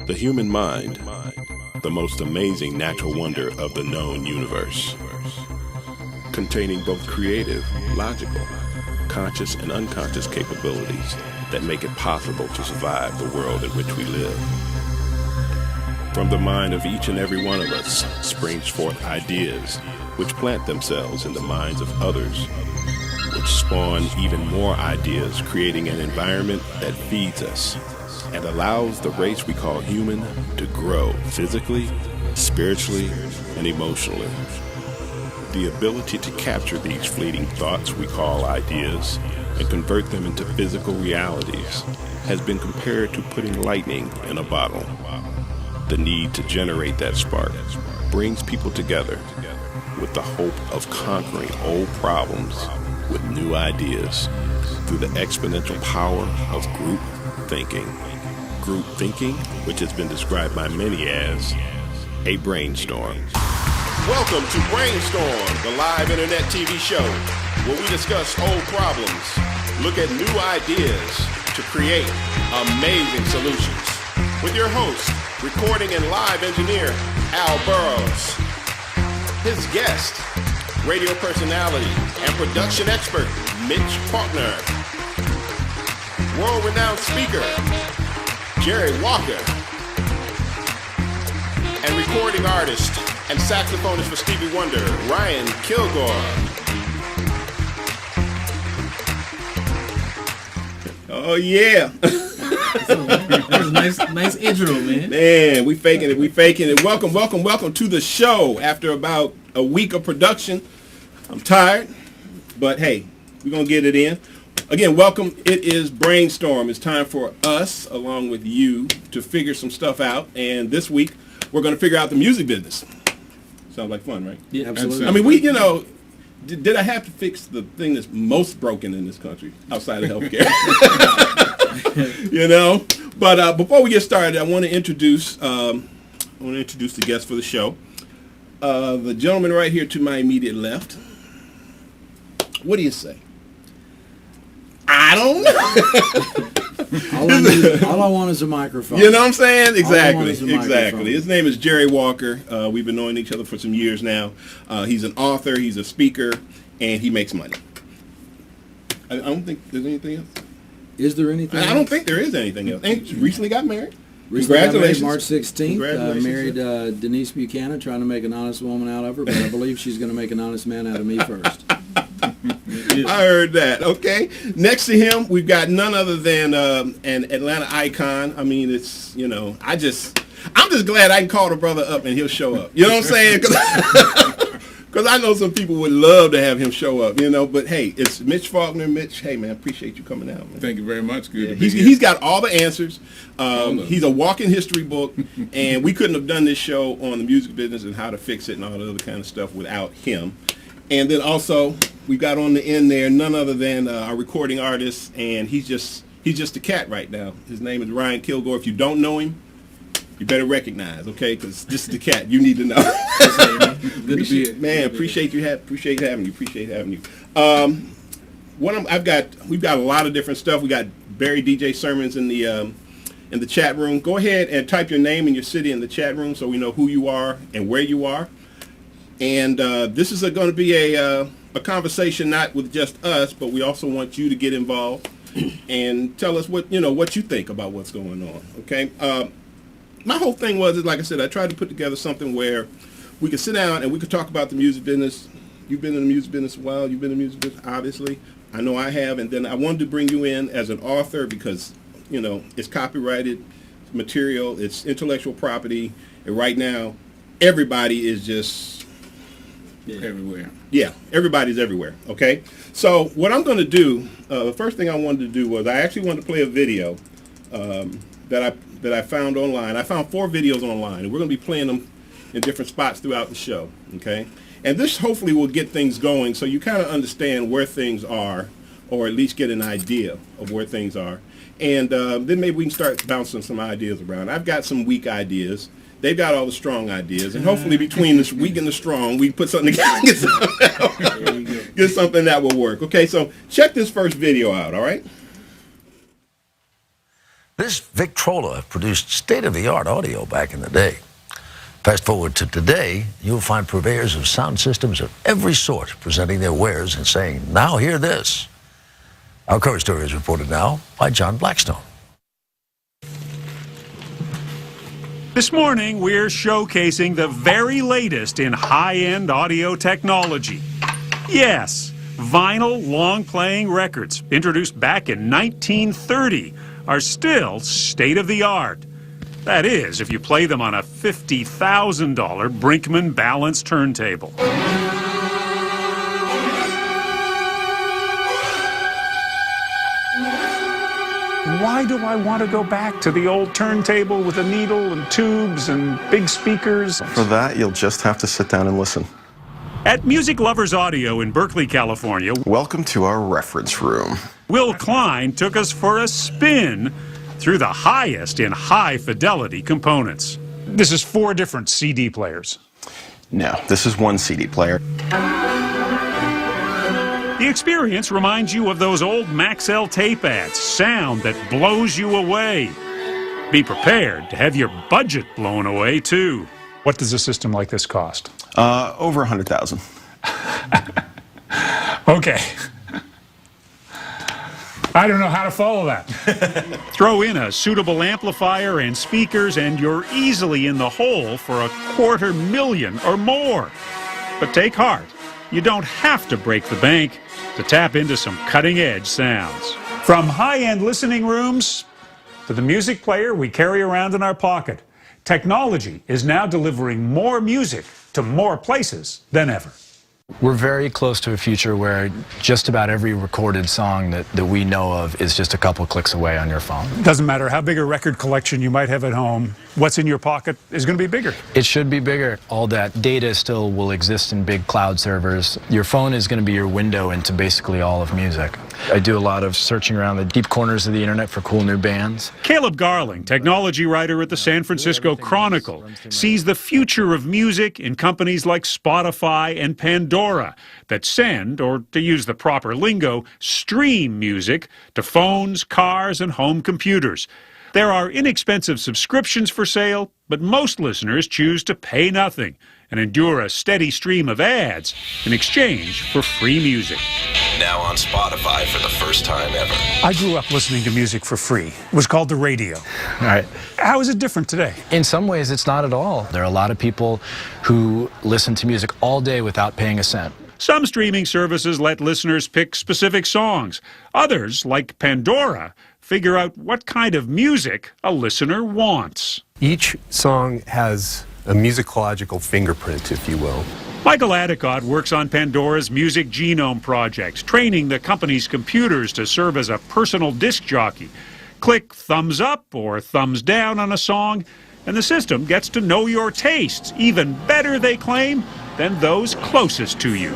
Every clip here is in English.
The human mind, the most amazing natural wonder of the known universe, containing both creative, logical, conscious and unconscious capabilities that make it possible to survive the world in which we live. From the mind of each and every one of us springs forth ideas which plant themselves in the minds of others, which spawn even more ideas, creating an environment that feeds us and allows the race we call human to grow physically, spiritually, and emotionally. The ability to capture these fleeting thoughts we call ideas and convert them into physical realities has been compared to putting lightning in a bottle. The need to generate that spark brings people together with the hope of conquering old problems with new ideas through the exponential power of group thinking. Group thinking, which has been described by many as a brainstorm. Welcome to Brainstorm, the live internet TV show where we discuss old problems, look at new ideas to create amazing solutions. With your host, recording and live engineer Al Burroughs. His guest, radio personality and production expert Mitch Faulkner. World-renowned speaker Jerry Walker. And recording artist and saxophonist for Stevie Wonder, Ryan Kilgore. Oh yeah. That was a nice intro, man. Man, we faking it. Welcome to the show. After about a week of production, I'm tired, but hey, we're gonna get it in. Again, welcome. It is Brainstorm. It's time for us, along with you, to figure some stuff out. And this week, we're gonna figure out the music business. Sounds like fun, right? Yeah, absolutely. I mean, did I have to fix the thing that's most broken in this country outside of healthcare? But before we get started, I want to introduce the guest for the show. The gentleman right here to my immediate left. What do you say? I don't know. All I want is a microphone. You know what I'm saying? Exactly. Microphone. His name is Jerry Walker. We've been knowing each other for some years now. He's an author, he's a speaker, and he makes money. I don't think there's anything else. Is there anything else? I don't think there is anything else. And he recently got married. Congratulations. March 16th. Congratulations. Married Denise Buchanan, trying to make an honest woman out of her, but I believe she's going to make an honest man out of me first. I heard that. Okay. Next to him, we've got none other than an Atlanta icon. I mean, it's, I'm just glad I can call the brother up and he'll show up. You know what I'm saying? Because I know some people would love to have him show up, But, hey, it's Mitch Faulkner. Mitch, hey, man, appreciate you coming out, man. Thank you very much. Good to be here. He's got all the answers. He's a walking history book, and we couldn't have done this show on the music business and how to fix it and all the other kind of stuff without him. And then also, we've got on the end there none other than our recording artist, and he's just a cat right now. His name is Ryan Kilgore. If you don't know him, you better recognize, okay? Because this is the cat you need to know. Good to be here. Man, appreciate having you. We've got a lot of different stuff. We got Barry DJ Sermons in the chat room. Go ahead and type your name and your city in the chat room so we know who you are and where you are. And this is going to be a conversation not with just us, but we also want you to get involved and tell us what you think about what's going on. Okay. My whole thing was, like I said, I tried to put together something where we could sit down and we could talk about the music business. You've been in the music business a while. You've been in the music business, obviously. I know I have. And then I wanted to bring you in as an author because, it's copyrighted material. It's intellectual property. And right now, everybody is just everywhere. Yeah, everybody's everywhere. Okay. So what I'm going to do, the first thing I wanted to do was I actually wanted to play a video that I found online. I found 4 videos online, and we're going to be playing them in different spots throughout the show, okay? And this hopefully will get things going so you kind of understand where things are, or at least get an idea of where things are. And then maybe we can start bouncing some ideas around. I've got some weak ideas. They've got all the strong ideas, and hopefully between the weak and the strong, we can put something together and get something that will work. Okay, so check this first video out, all right? This Victrola produced state-of-the-art audio back in the day. Fast forward to today, you'll find purveyors of sound systems of every sort presenting their wares and saying, now hear this. Our cover story is reported now by John Blackstone. This morning, we're showcasing the very latest in high-end audio technology. Yes, vinyl long-playing records, introduced back in 1930, are still state-of-the-art. That is, if you play them on a $50,000 Brinkmann balanced turntable. Why do I want to go back to the old turntable with a needle and tubes and big speakers? For that, you'll just have to sit down and listen. At Music Lovers Audio in Berkeley, California, Welcome to our reference room. Will Klein took us for a spin through the highest in high-fidelity components. This is 4 different CD players. No, this is one CD player. The experience reminds you of those old Maxell tape ads, sound that blows you away. Be prepared to have your budget blown away, too. What does a system like this cost? Over 100,000. Okay. I don't know how to follow that. Throw in a suitable amplifier and speakers, and you're easily in the hole for $250,000 or more. But take heart. You don't have to break the bank to tap into some cutting-edge sounds. From high-end listening rooms to the music player we carry around in our pocket, technology is now delivering more music to more places than ever. We're very close to a future where just about every recorded song that we know of is just a couple clicks away on your phone. Doesn't matter how big a record collection you might have at home, what's in your pocket is going to be bigger. It should be bigger. All that data still will exist in big cloud servers. Your phone is going to be your window into basically all of music. I do a lot of searching around the deep corners of the internet for cool new bands. Caleb Garling, technology writer at the San Francisco Chronicle, sees the future of music in companies like Spotify and Pandora that send, or to use the proper lingo, stream music to phones, cars, and home computers. There are inexpensive subscriptions for sale, but most listeners choose to pay nothing and endure a steady stream of ads in exchange for free music. Now on Spotify for the first time ever. I grew up listening to music for free. It was called the radio. All right. How is it different today? In some ways, it's not at all. There are a lot of people who listen to music all day without paying a cent. Some streaming services let listeners pick specific songs. Others, like Pandora, figure out what kind of music a listener wants. Each song has a musicological fingerprint, if you will. Michael Adicott works on Pandora's Music Genome projects, training the company's computers to serve as a personal disc jockey. Click thumbs up or thumbs down on a song, and the system gets to know your tastes, even better, they claim, than those closest to you.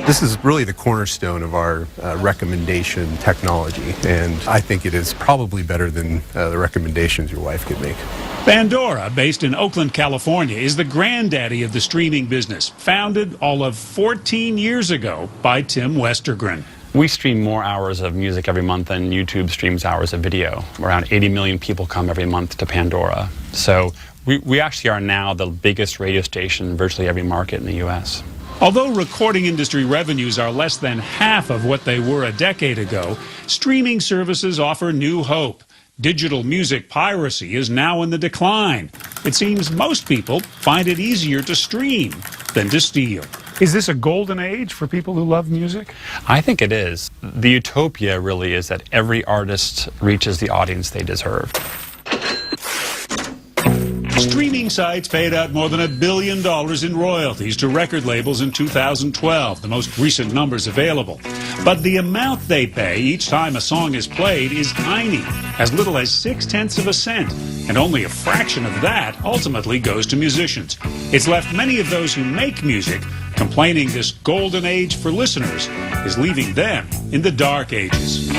This is really the cornerstone of our recommendation technology, and I think it is probably better than the recommendations your wife could make. Pandora, based in Oakland, California, is the granddaddy of the streaming business, founded all of 14 years ago by Tim Westergren. We stream more hours of music every month than YouTube streams hours of video. Around 80 million people come every month to Pandora. So we actually are now the biggest radio station in virtually every market in the U.S. Although recording industry revenues are less than half of what they were a decade ago, streaming services offer new hope. Digital music piracy is now in the decline. It seems most people find it easier to stream than to steal. Is this a golden age for people who love music? I think it is. The utopia really is that every artist reaches the audience they deserve. Streaming sites paid out more than $1 billion in royalties to record labels in 2012, the most recent numbers available. But the amount they pay each time a song is played is tiny, as little as 0.6 cents, and only a fraction of that ultimately goes to musicians. It's left many of those who make music complaining this golden age for listeners is leaving them in the dark ages.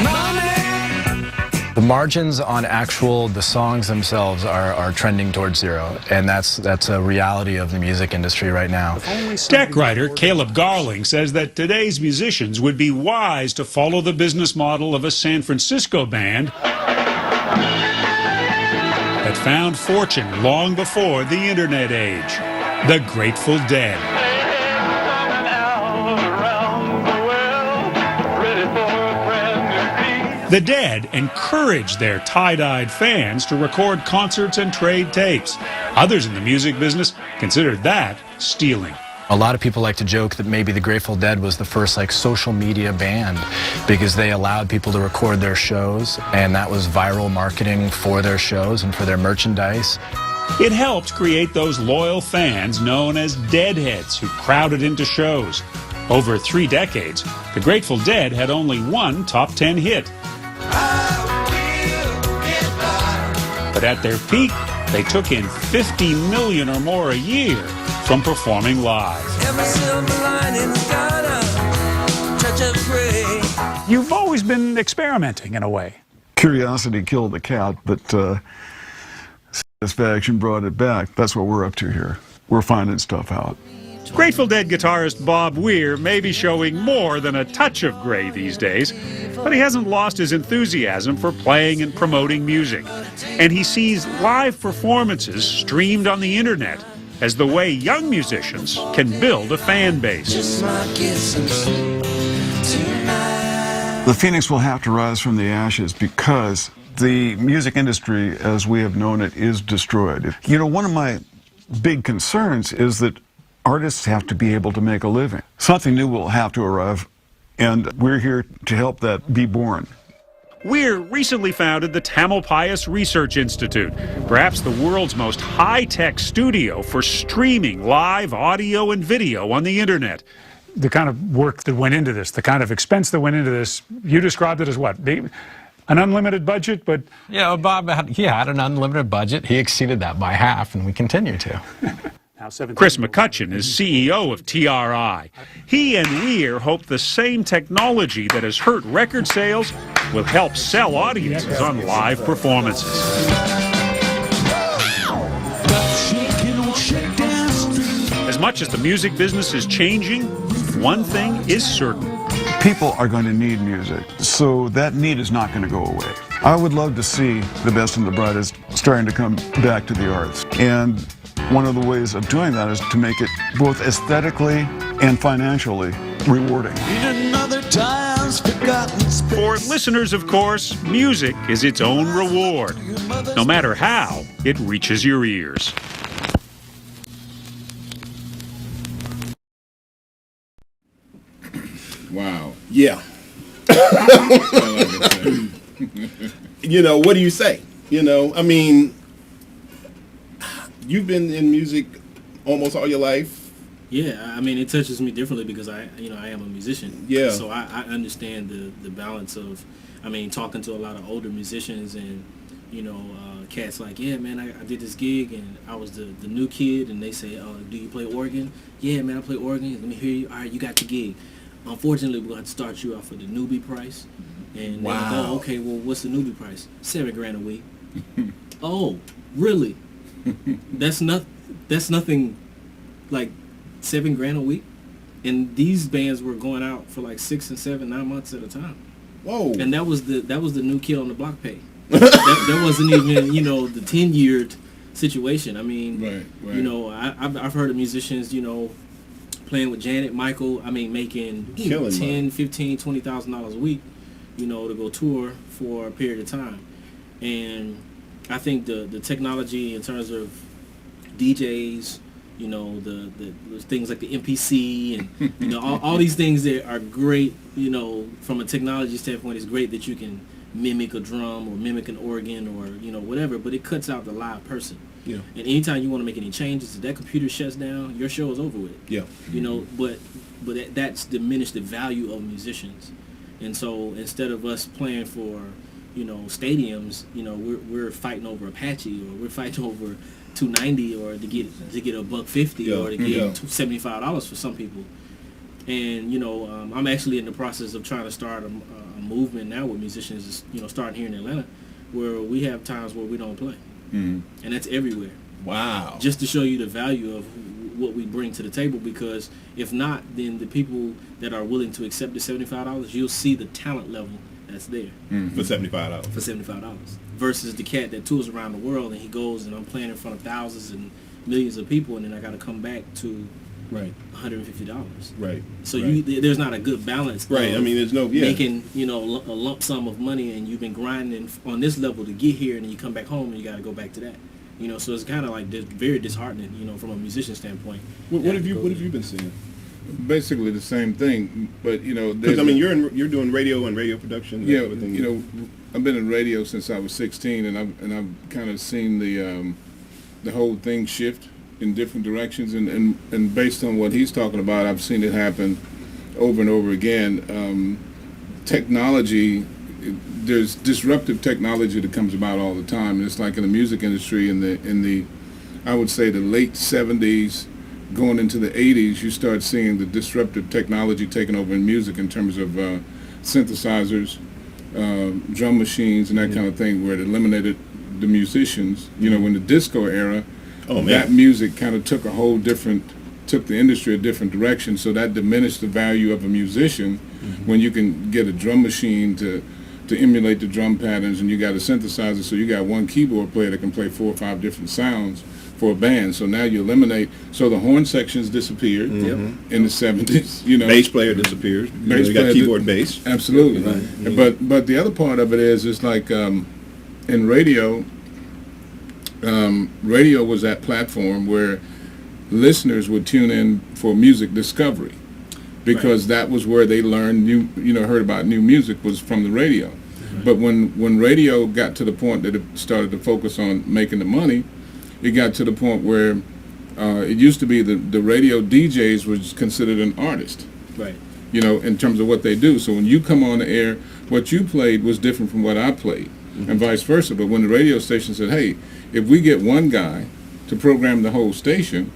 The margins on the songs themselves are trending towards zero, and that's a reality of the music industry right now. Tech writer Caleb Garling says that today's musicians would be wise to follow the business model of a San Francisco band that found fortune long before the internet age, the Grateful Dead. The Dead encouraged their tie-dyed fans to record concerts and trade tapes. Others in the music business considered that stealing. A lot of people like to joke that maybe the Grateful Dead was the first social media band because they allowed people to record their shows, and that was viral marketing for their shows and for their merchandise. It helped create those loyal fans known as Deadheads who crowded into shows. Over 3 decades, the Grateful Dead had only one top 10 hit. But at their peak, they took in 50 million or more a year from performing live. You've always been experimenting in a way. Curiosity killed the cat, but satisfaction brought it back. That's what we're up to here. We're finding stuff out. Grateful Dead guitarist Bob Weir may be showing more than a touch of gray these days, but he hasn't lost his enthusiasm for playing and promoting music. And he sees live performances streamed on the internet as the way young musicians can build a fan base. The phoenix will have to rise from the ashes because the music industry, as we have known it, is destroyed. You know, one of my big concerns is that artists have to be able to make a living. Something new will have to arrive, and we're here to help that be born. Weir recently founded the Tamalpais Research Institute, perhaps the world's most high-tech studio for streaming live audio and video on the internet. The kind of work that went into this, the kind of expense that went into this, you described it as what? An unlimited budget, but... Yeah, Bob had an unlimited budget. He exceeded that by half, and we continue to. Chris McCutcheon is CEO of TRI. He and Weir hope the same technology that has hurt record sales will help sell audiences on live performances. As much as the music business is changing, one thing is certain. People are going to need music, so that need is not going to go away. I would love to see the best and the brightest starting to come back to the arts. And one of the ways of doing that is to make it both aesthetically and financially rewarding. For listeners, of course, music is its own reward, no matter how it reaches your ears. Wow. Yeah. You know, what do you say? You know, I mean, you've been in music almost all your life. Yeah, I mean, it touches me differently because I am a musician. Yeah. So I understand the balance of, I mean, talking to a lot of older musicians and, cats like, yeah, man, I did this gig and I was the new kid, and they say, do you play organ? Yeah, man, I play organ. Let me hear you. All right, you got the gig. Unfortunately, we're going to have to start you off with the newbie price. And wow. They go, okay, well, what's the newbie price? $7,000 a week. Oh, really? That's nothing like $7,000 a week. And these bands were going out for like 6 and 7, 9 months at a time. Whoa. And that was the new kid on the block pay. that wasn't even, the tenured situation. I mean, right. I've heard of musicians, playing with Janet, Michael, making $10,000, $15,000, $20,000 a week, to go tour for a period of time. And I think the technology in terms of DJs, the things like the MPC and all these things that are great, from a technology standpoint, it's great that you can mimic a drum or mimic an organ or whatever, but it cuts out the live person. Yeah. And anytime you want to make any changes, if that computer shuts down, your show is over with. Yeah. But that's diminished the value of musicians. And so instead of us playing for, stadiums, we're fighting over Apache, or we're fighting over $290, or to get $150, or to get $75 for some people. And I'm actually in the process of trying to start a movement now with musicians, starting here in Atlanta, where we have times where we don't play. Mm-hmm. And that's everywhere. Wow. Just to show you the value of what we bring to the table, because if not, then the people that are willing to accept the $75, you'll see the talent level that's there for $75. For $75 versus the cat that tours around the world and he goes and I'm playing in front of thousands and millions of people and then I got to come back to $150. Right. So there's not a good balance. Right. I mean, there's no making a lump sum of money and you've been grinding on this level to get here and then you come back home and you got to go back to that. So it's kind of like very disheartening. From a musician standpoint. What have you been seeing? Basically the same thing, but because I mean you're doing radio and radio production. Yeah, I've been in radio since I was 16, and I've kind of seen the whole thing shift in different directions, and based on what he's talking about, I've seen it happen over and over again. Technology, there's disruptive technology that comes about all the time, and it's like in the music industry in the I would say the late 70s. Going into the 80s, you start seeing the disruptive technology taking over in music in terms of synthesizers, drum machines, and that kind of thing, where it eliminated the musicians. In the disco era, that music kind of took the industry a different direction, so that diminished the value of a musician when you can get a drum machine to emulate the drum patterns, and you got a synthesizer, so you got one keyboard player that can play 4 or 5 different sounds for a band. So now you eliminate, so the horn sections disappeared in the 70s. Bass player disappears. You got keyboard bass. Absolutely. Right. But the other part of it is like in radio, radio was that platform where listeners would tune in for music discovery, because that was where they learned heard about new music was from the radio. But when radio got to the point that it started to focus on making the money, it got to the point where it used to be the radio DJs was considered an artist, right? In terms of what they do. So when you come on the air, what you played was different from what I played, and vice versa. But when the radio station said, "Hey, if we get one guy to program the whole station,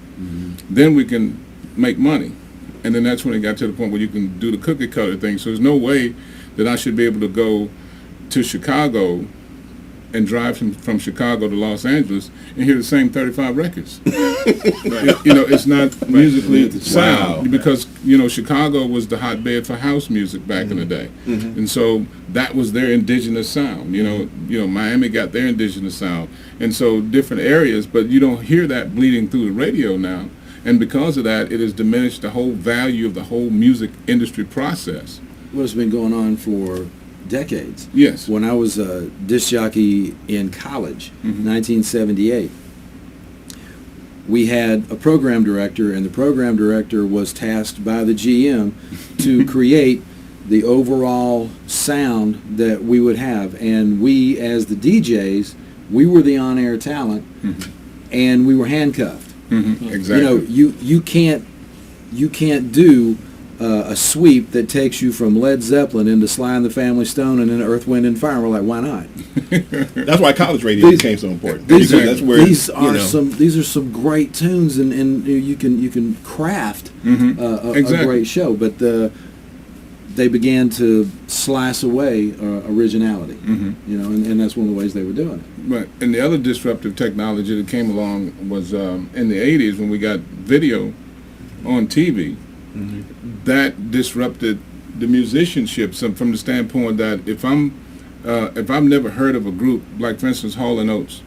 then we can make money," and then that's when it got to the point where you can do the cookie cutter thing. So there's no way that I should be able to go to Chicago and drive from Chicago to Los Angeles and hear the same 35 records. It's not musically sound, because Chicago was the hotbed for house music back in the day, and so that was their indigenous sound. Miami got their indigenous sound, and so different areas, but you don't hear that bleeding through the radio now, and because of that, it has diminished the whole value of the whole music industry process. What's been going on for decades. Yes. When I was a disc jockey in college, 1978, we had a program director, and the program director was tasked by the GM to create the overall sound that we would have. And we, as the DJs, we were the on-air talent, and we were handcuffed. Exactly. You can't do a sweep that takes you from Led Zeppelin into Sly and the Family Stone and then Earth, Wind and Fire. And we're like, why not? That's why college radio became so important. These are some great tunes, and you can craft a great show. But they began to slice away originality, and that's one of the ways they were doing it. Right, and the other disruptive technology that came along was in the 80s when we got video on TV. That disrupted the musicianship from the standpoint that if I've never heard of a group, like for instance Hall & Oates,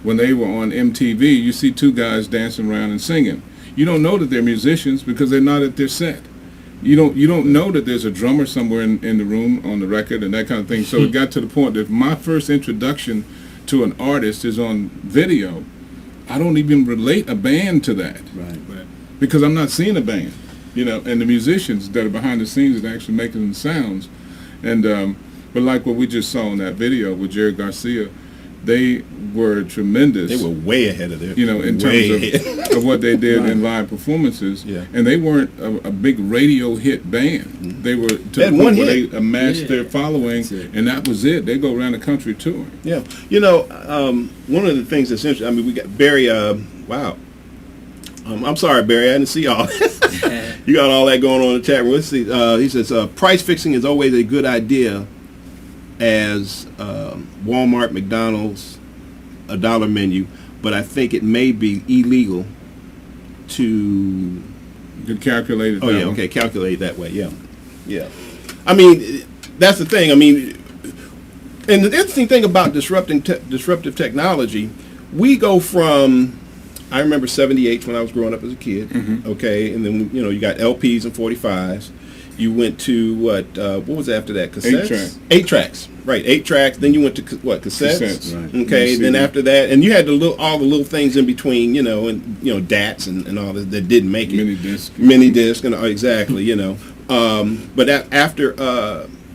when they were on MTV, you see two guys dancing around and singing. You don't know that they're musicians because they're not at their set. You don't know that there's a drummer somewhere in the room on the record and that kind of thing. So it got to the point that if my first introduction to an artist is on video, I don't even relate a band to that. Right. Because I'm not seeing a band. And the musicians that are behind the scenes that are actually making the sounds. And but like what we just saw in that video with Jerry Garcia, they were tremendous. They were way ahead of their in terms of what they did in live performances. Yeah. And they weren't a big radio hit band. They were to the point where they amassed their following, and that was it. They go around the country touring. Yeah. One of the things that's interesting, I mean, we got Barry, wow. I'm sorry, Barry, I didn't see all. You got all that going on in the chat room. Let's see. He says, price fixing is always a good idea as Walmart, McDonald's, a dollar menu, but I think it may be illegal to calculate it. Calculate it that way. Yeah. I mean, that's the thing. I mean, And the interesting thing about disruptive technology, we go from, I remember 78 when I was growing up as a kid, okay, and then, you know, you got LPs and 45s. You went to what was after that? Cassettes? 8 tracks. Right, 8 tracks. Then you went to cassettes? Right. Okay, then after that, and you had all the little things in between, you know, and you know, DATs and all that didn't make it. Mini disc, and exactly, you know. But after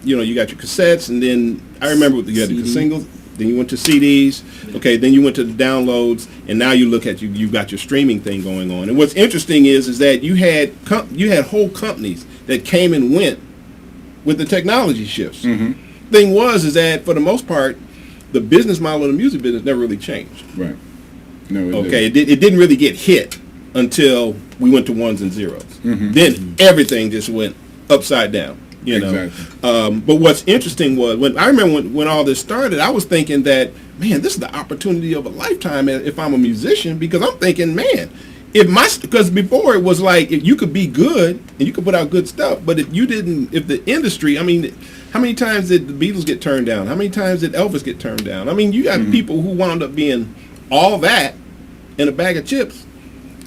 you know, you got your cassettes, and then I remember you had the singles. Then you went to CDs. Okay, then you went to the downloads, and now you look at you got your streaming thing going on. And what's interesting is that you had whole companies that came and went with the technology shifts. Thing is that for the most part, the business model of the music business never really changed. Right. No. It didn't really get hit until we went to ones and zeros. Then everything just went upside down. You know. Exactly. But what's interesting was when I remember when all this started, I was thinking that, man, this is the opportunity of a lifetime if I'm a musician, because I'm thinking, man, because before it was like if you could be good and you could put out good stuff, but if the industry, I mean, how many times did the Beatles get turned down? How many times did Elvis get turned down? I mean, you got people who wound up being all that in a bag of chips,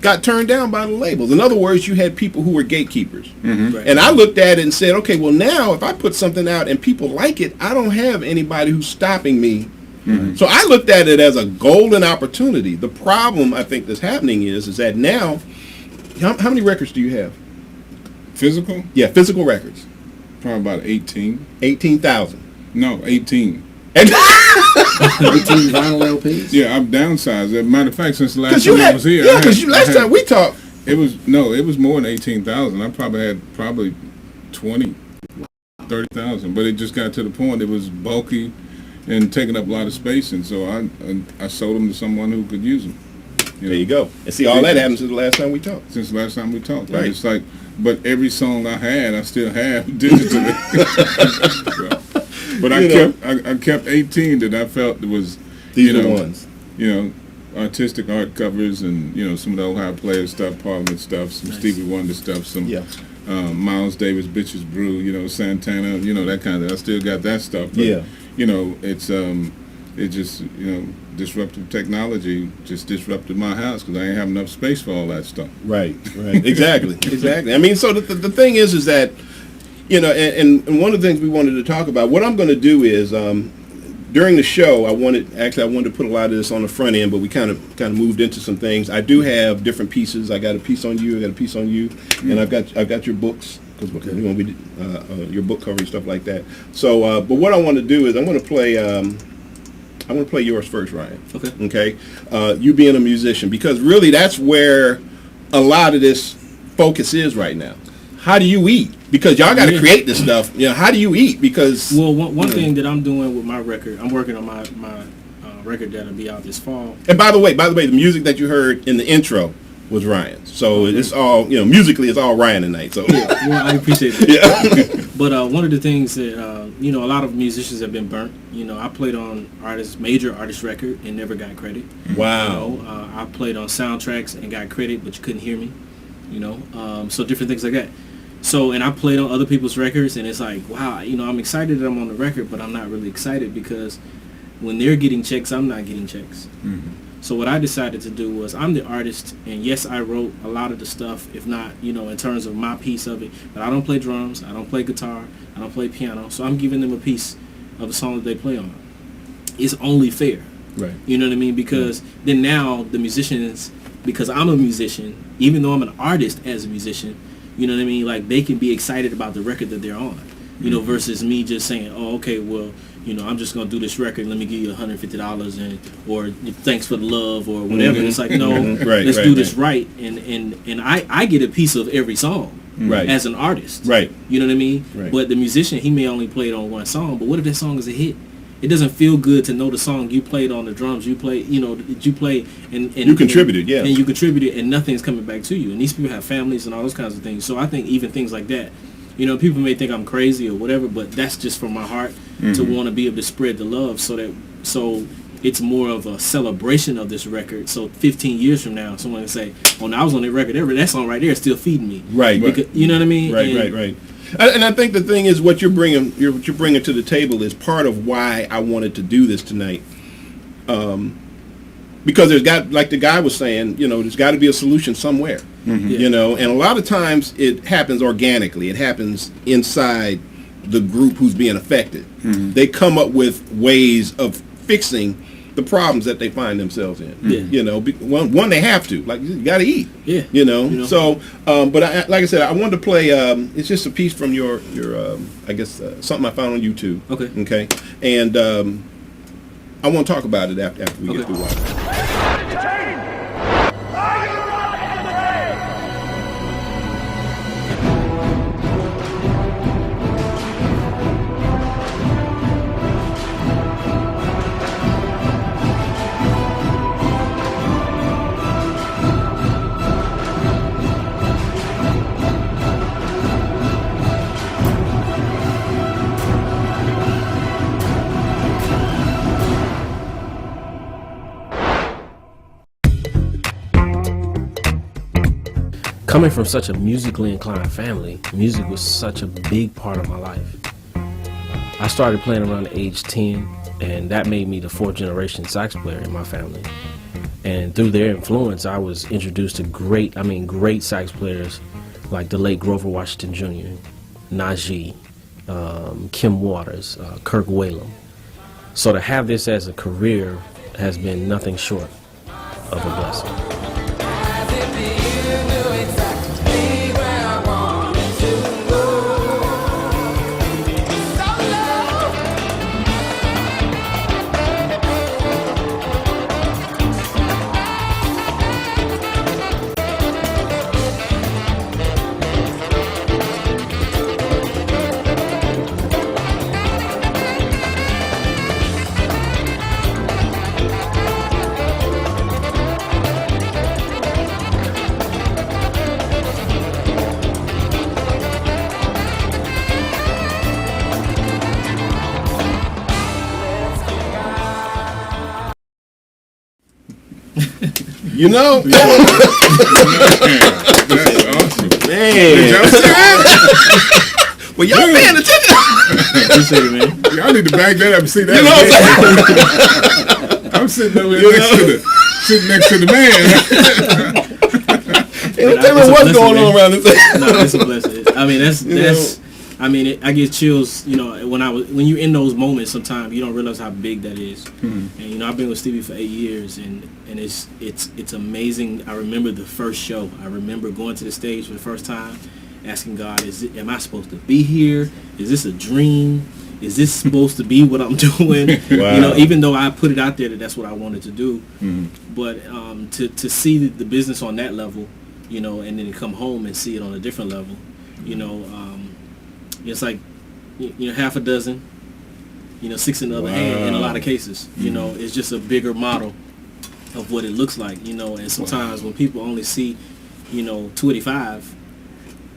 got turned down by the labels. In other words, you had people who were gatekeepers. And I looked at it and said, okay, well now if I put something out and people like it, I don't have anybody who's stopping me. So I looked at it as a golden opportunity. The problem I think that's happening is that now, how many records do you have? Physical? Yeah, physical records. Probably about 18. 18,000. No, 18. 18 vinyl LPs? Yeah, I've downsized. As a matter of fact, since the last time I was here. Yeah, because last time we talked. It was more than 18,000. I probably had 20, 30,000. But it just got to the point it was bulky and taking up a lot of space, and so I sold them to someone who could use them. There you go. And see, all that happened since the last time we talked. Since the last time we talked. Right. It's like, but every song I had, I still have digitally. But I kept 18 that I felt was, these are the ones. You know, artistic art covers and, you know, some of the Ohio Players stuff, Parliament stuff, some Stevie Wonder stuff, some Miles Davis, Bitches Brew, you know, Santana, you know, that kind of, I still got that stuff. But, you know, it's, it just, you know, disruptive technology just disrupted my house because I ain't have enough space for all that stuff. Right. Exactly. I mean, so the thing is that, you know, and one of the things we wanted to talk about, what I'm going to do is, during the show, I wanted to put a lot of this on the front end, but we kind of moved into some things. I do have different pieces. I got a piece on you, I got a piece on you, and I've got your books, because you know, we did your book cover and stuff like that. So, but what I want to do is I'm going to play yours first, Ryan. Okay. You being a musician, because really that's where a lot of this focus is right now. How do you eat? Because y'all got to create this stuff. You know, how do you eat? Because one thing that I'm doing with my record, I'm working on my record that'll be out this fall. And by the way, the music that you heard in the intro was Ryan's. So it's all, you know, musically it's all Ryan tonight. So well, I appreciate that. But one of the things that you know, a lot of musicians have been burnt. You know, I played on major artist record and never got credit. Wow. You know, I played on soundtracks and got credit, but you couldn't hear me. You know, so different things like that. So, and I played on other people's records, and it's like, wow, you know, I'm excited that I'm on the record, but I'm not really excited because when they're getting checks, I'm not getting checks. So what I decided to do was, I'm the artist, and yes, I wrote a lot of the stuff, if not, you know, in terms of my piece of it, but I don't play drums, I don't play guitar, I don't play piano, so I'm giving them a piece of the song that they play on. It's only fair. Right. You know what I mean? Because then now the musicians, because I'm a musician, even though I'm an artist as a musician, you know what I mean? Like, they can be excited about the record that they're on, you know, versus me just saying, oh, okay, well, you know, I'm just going to do this record, let me give you $150 and, or thanks for the love or whatever. It's like, no, let's do this right. And I get a piece of every song as an artist. Right. You know what I mean? Right. But the musician, he may only play it on one song, but what if that song is a hit? It doesn't feel good to know the song you played on the drums, you play, you know, you play and you contributed, and you contributed, and nothing's coming back to you. And these people have families and all those kinds of things. So I think even things like that, you know, people may think I'm crazy or whatever, but that's just from my heart to want to be able to spread the love, so it's more of a celebration of this record. So 15 years from now, someone can say, "Oh, now I was on that record. That song right there is still feeding me." Right. Because, you know what I mean? Right. And I think the thing is what you're bringing to the table is part of why I wanted to do this tonight. Because like the guy was saying, there's got to be a solution somewhere. And a lot of times it happens organically. It happens inside the group who's being affected. They come up with ways of fixing the problems that they find themselves in. One they have to, like, you got to eat. So but like I said, I wanted to play it's just a piece from your I guess something I found on YouTube. Okay, and I want to talk about it after we get through watching it. Coming from such a musically inclined family, music was such a big part of my life. I started playing around age 10, and that made me the 4th generation sax player in my family. And through their influence, I was introduced to great sax players like the late Grover Washington Jr., Najee, Kim Waters, Kirk Whalum. So to have this as a career has been nothing short of a blessing. That's awesome. Man. Did y'all see that? Well, y'all paying attention. Y'all need to back that up and see that. I'm sitting over here next to the man. Tell me what's going on around this. No, it's a blessing. I mean, I get chills. When you're in those moments, sometimes you don't realize how big that is. And I've been with Stevie for 8 years, and it's amazing. I remember the first show. I remember going to the stage for the first time, asking God, am I supposed to be here? Is this a dream? Is this supposed to be what I'm doing? Wow. Even though I put it out there that that's what I wanted to do, but to see the business on that level, and then come home and see it on a different level, it's like, half a dozen, 6 in the other hand in a lot of cases. It's just a bigger model of what it looks like, and sometimes when people only see, 285,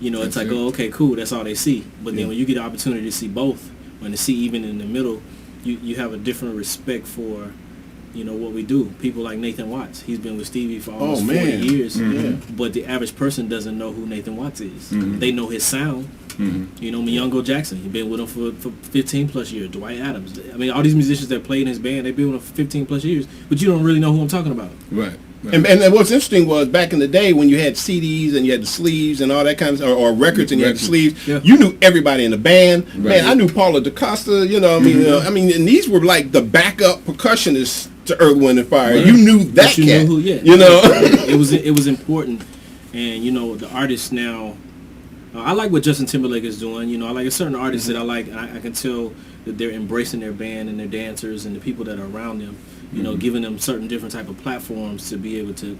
it's like, oh, okay, cool, that's all they see. But then when you get the opportunity to see both, and to see even in the middle, you have a different respect for, what we do. People like Nathan Watts, he's been with Stevie for almost 40 years, but the average person doesn't know who Nathan Watts is. They know his sound. Miyungo Jackson, he's been with him for 15 plus years. Dwight Adams, all these musicians that played in his band, they've been with him for 15 plus years, but you don't really know who I'm talking about. Right. And what's interesting was back in the day when you had CDs and you had the sleeves and all that kind of stuff, or records and you had the sleeves, you knew everybody in the band. Right. Man, I knew Paula DaCosta, and these were like the backup percussionists to Earth, Wind and Fire. Right. You knew that you cat. Knew who, it was important, and the artists now. I like what Justin Timberlake is doing. I like a certain artists that I like. I can tell that they're embracing their band and their dancers and the people that are around them. Giving them certain different type of platforms to be able to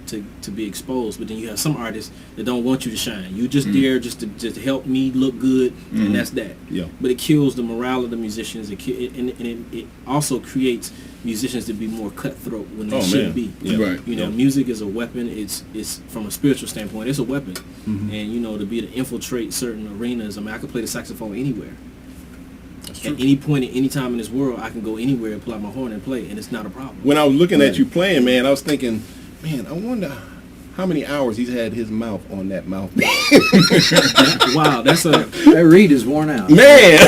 be exposed. But then you have some artists that don't want you to shine. You just there just to help me look good, and that's that. Yeah. But it kills the morale of the musicians. It also creates musicians to be more cutthroat when they shouldn't be. Yeah. Right. Music is a weapon. It's from a spiritual standpoint, it's a weapon. And to be able to infiltrate certain arenas. I could play the saxophone anywhere. At any point, at any time in this world, I can go anywhere and pull out my horn and play, and it's not a problem. When I was looking at you playing, man, I was thinking, man, I wonder how many hours he's had his mouth on that mouthpiece. Wow, that reed is worn out. Man,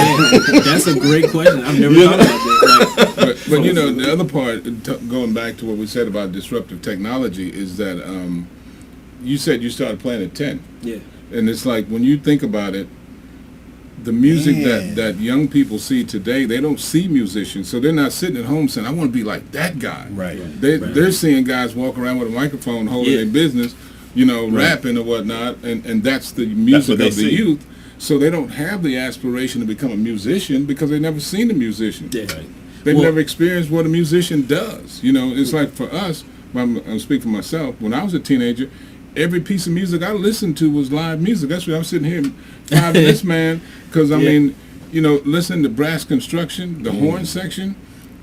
that's a great question. I've never thought about that. But you know, the other part, going back to what we said about disruptive technology, is that you said you started playing at 10. Yeah. And it's like, when you think about it, the music that young people see today, they don't see musicians, so they're not sitting at home saying, I want to be like that guy. Right. They're seeing guys walk around with a microphone holding their business, you know, rapping or whatnot, and that's the music of the youth. So they don't have the aspiration to become a musician because they've never seen a musician. Yeah. They've never experienced what a musician does. You know, it's like for us, I'm speaking for myself, when I was a teenager, every piece of music I listened to was live music. That's why I'm sitting here, 5 minutes, man, because I mean, you know, listening to Brass Construction, the horn section,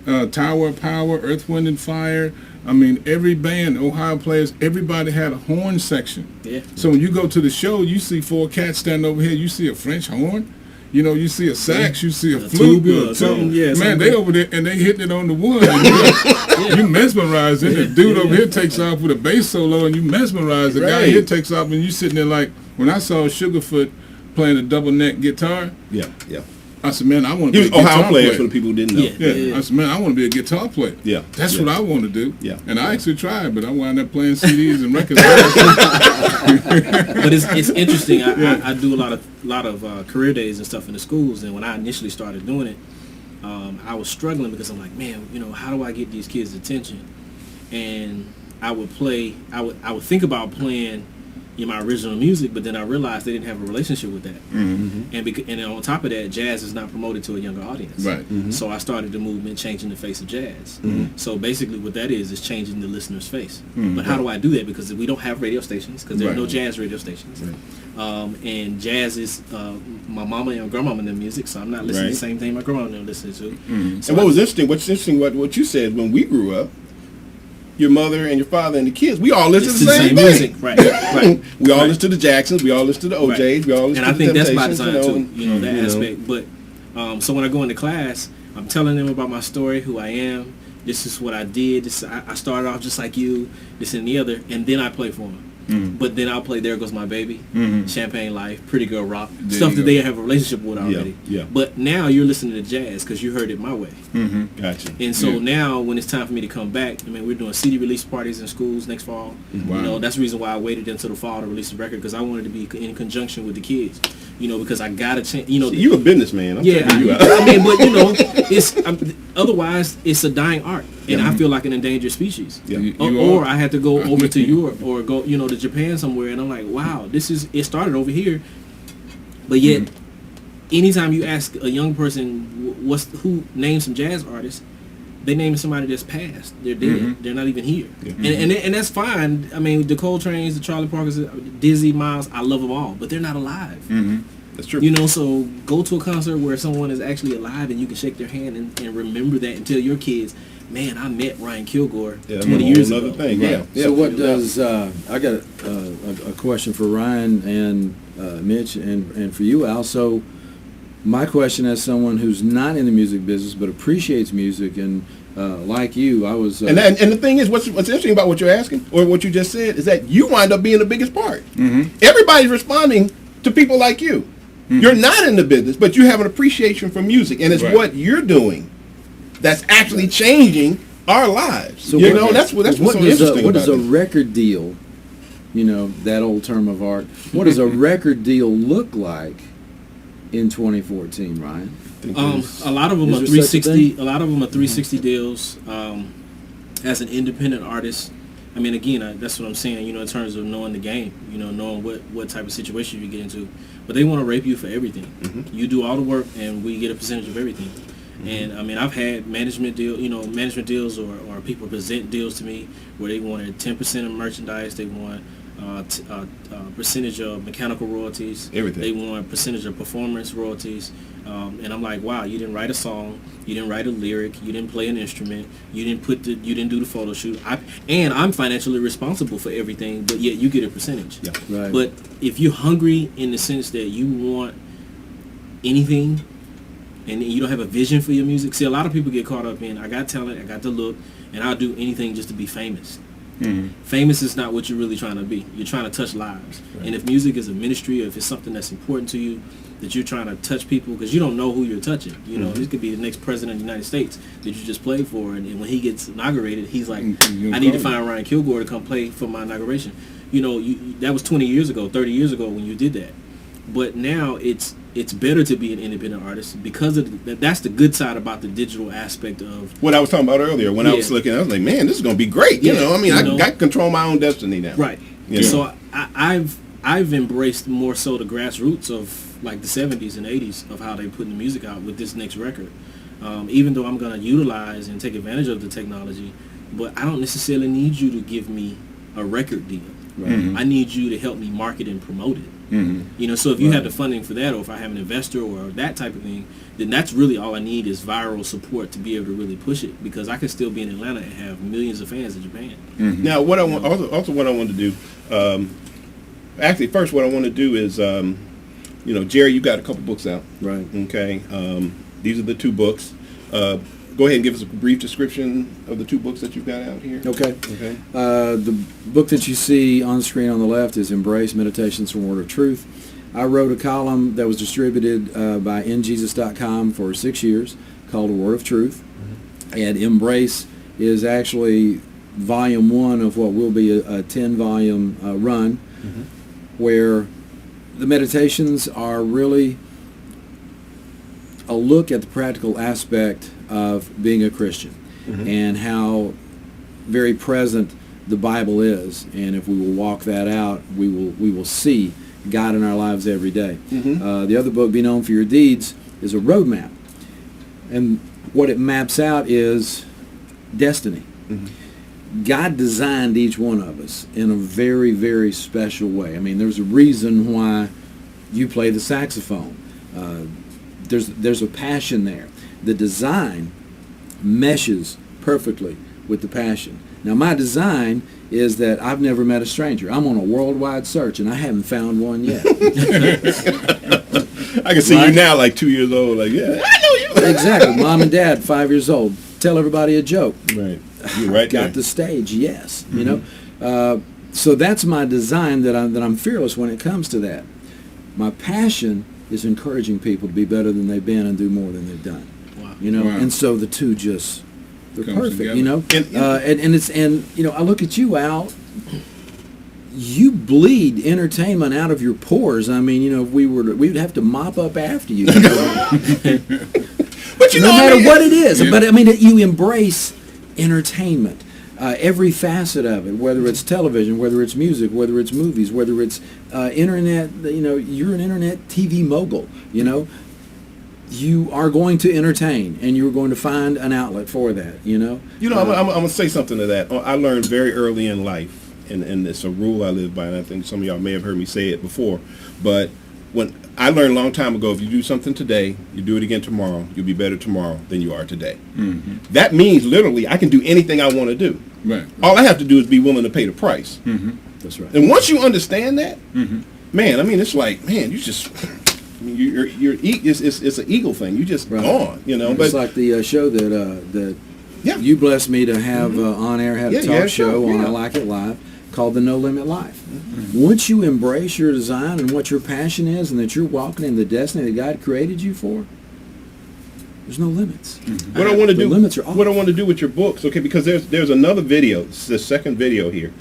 Tower of Power, Earth, Wind, and Fire. I mean, every band, Ohio Players, everybody had a horn section. Yeah. So when you go to the show, you see 4 cats standing over here. You see a French horn. You know, you see a sax, you see a flute, tuba or something. Yeah, man, they over there and they hitting it on the one. You mesmerized it. The dude over here takes off with a bass solo, and you mesmerize the guy here takes off, and you sitting there like, when I saw Sugarfoot playing a double neck guitar. Yeah. I said, man, I want to be a guitar Ohio player for the people who didn't know. Yeah. I said, man, I want to be a guitar player. Yeah. That's what I want to do. Yeah. And I actually tried, but I wound up playing CDs and records. But it's interesting. I do a lot of career days and stuff in the schools, and when I initially started doing it, I was struggling because I'm like, man, you know, how do I get these kids' attention? And I would think about playing in my original music, but then I realized they didn't have a relationship with that. Mm-hmm. And on top of that, jazz is not promoted to a younger audience. Right. Mm-hmm. So I started the movement changing the face of jazz. Mm-hmm. So basically what that is changing the listener's face. Mm-hmm. But how do I do that? Because we don't have radio stations, because there are no jazz radio stations. Right. And jazz is my mama and grandmama in the music, so I'm not listening to the same thing my grandma and them listening to. Mm-hmm. So and what's interesting, what you said, when we grew up, your mother and your father and the kids, we all listen to the same music. Right. We all listen to the Jacksons, we all listen to the OJs, we all listen to the And I think that's by Temptations, design too, that aspect. But so when I go into class, I'm telling them about my story, who I am. This is what I did. I started off just like you, this and the other, and then I play for them. Mm-hmm. But then I'll play There Goes My Baby, Champagne Life, Pretty Girl Rock, stuff that they have a relationship with already. Yeah. But now you're listening to jazz because you heard it my way. Mm-hmm. Gotcha. And so now when it's time for me to come back, I mean, we're doing CD release parties in schools next fall. Wow. You know, that's the reason why I waited until the fall to release the record, because I wanted to be in conjunction with the kids. You know, because I gotta change. You know, so you a businessman. I'm checking you out. I mean, but you know, otherwise it's a dying art, and I feel like an endangered species. Yeah. Or I had to go over to Europe or go, you know, to Japan somewhere, and I'm like, wow, it started over here, but yet, anytime you ask a young person who names some jazz artists, they name somebody that's passed. They're dead. They're not even here, and that's fine. I mean, the Coltrane's, the Charlie Parkers, Dizzy, Miles, I love them all, but they're not alive. That's true. You know, so go to a concert where someone is actually alive and you can shake their hand and remember that, and tell your kids, man, I met Ryan Kilgore 20 years ago. Thing. Right. Yeah. So what does I got a question for Ryan and Mitch and for you, Al. So my question, as someone who's not in the music business but appreciates music, and like you, I was and the thing is, what's interesting about what you're asking or what you just said is that you wind up being the biggest part. Everybody's responding to people like you. You're not in the business, but you have an appreciation for music, and it's what you're doing that's actually changing our lives. So you know, that's what's so interesting. What does a record deal, you know, that old term of art, what does a record deal look like in 2014, Ryan? A lot of them are 360. A lot of them are 360 deals. As an independent artist, I mean, again, that's what I'm saying. You know, in terms of knowing the game, you know, knowing what type of situation you get into. But they want to rape you for everything. You do all the work, and we get a percentage of everything. And I mean, I've had management deals, or people present deals to me where they wanted 10% of merchandise. They want percentage of mechanical royalties. Everything. They want percentage of performance royalties. And I'm like, wow, you didn't write a song, you didn't write a lyric, you didn't play an instrument, you didn't do the photo shoot. I'm financially responsible for everything, but yet you get a percentage. Yeah. Right. But if you're hungry in the sense that you want anything, and you don't have a vision for your music, see, a lot of people get caught up in, I got talent, I got the look, and I'll do anything just to be famous. Famous is not what you're really trying to be. You're trying to touch lives. Right. And if music is a ministry, or if it's something that's important to you, that you're trying to touch people, because you don't know who you're touching. You know, this could be the next president of the United States that you just played for, and when he gets inaugurated, he's like, I need to find Ryan Kilgore to come play for my inauguration. You know, that was 20 years ago, 30 years ago when you did that. But now it's better to be an independent artist because of that's the good side about the digital aspect of what I was talking about earlier. When I was looking, I was like, man, this is going to be great. You know, I mean, I got control my own destiny now. Right. You know? So I've embraced more so the grassroots of like the 70s and 80s of how they putting the music out with this next record. Even though I'm going to utilize and take advantage of the technology, but I don't necessarily need you to give me a record deal. Right. I need you to help me market and promote it. You know, so if you have the funding for that, or if I have an investor or that type of thing, then that's really all I need is viral support to be able to really push it, because I can still be in Atlanta and have millions of fans in Japan. Now, what I want also what I want to do, actually, first what I want to do is, you know, Jerry, you got a couple books out, right? Okay, these are the two books. Go ahead and give us a brief description of the two books that you've got out here. Okay. The book that you see on the screen on the left is Embrace, Meditations from Word of Truth. I wrote a column that was distributed by njesus.com for 6 years called A Word of Truth. And Embrace is actually volume 1 of what will be a 10-volume run, where the meditations are really a look at the practical aspect of being a Christian and how very present the Bible is, and if we will walk that out, we will see God in our lives every day. The other book, Be Known for Your Deeds, is a roadmap, and what it maps out is destiny. God designed each one of us in a very, very special way. I mean, there's a reason why you play the saxophone. There's a passion there. The design meshes perfectly with the passion. Now, my design is that I've never met a stranger. I'm on a worldwide search, and I haven't found one yet. I can see you now, like 2 years old, like, yeah, I know you. Exactly. Mom and Dad, 5 years old. Tell everybody a joke. Right. You're right. Got the stage, yes. You know, so that's my design, that I'm fearless when it comes to that. My passion is encouraging people to be better than they've been and do more than they've done. Wow. You know, and so the two just, they're perfect. Together. You know, and you know, I look at you, Al. You bleed entertainment out of your pores. I mean, you know, if we'd have to mop up after you. You know? But you no know, matter what it is, but I mean, you embrace entertainment, every facet of it, whether it's television, whether it's music, whether it's movies, whether it's internet. You know, you're an internet TV mogul. You know, you are going to entertain, and you're going to find an outlet for that. You know. You know, I'm going to say something to that. I learned very early in life. And it's a rule I live by, and I think some of y'all may have heard me say it before, but when I learned a long time ago, if you do something today, you do it again tomorrow, you'll be better tomorrow than you are today. That means literally I can do anything I want to do. Right. All I have to do is be willing to pay the price. That's right. And once you understand that, man, I mean, it's like, man, you just, it's an eagle thing. You just gone, you know. It's like the show that you blessed me to have on air, had a talk show on I Like It Live, called The No Limit Life. Once you embrace your design and what your passion is, and that you're walking in the destiny that God created you for, there's no limits. What I want to do, limits are off. What I want to do with your books, okay? Because there's another video. It's the second video here,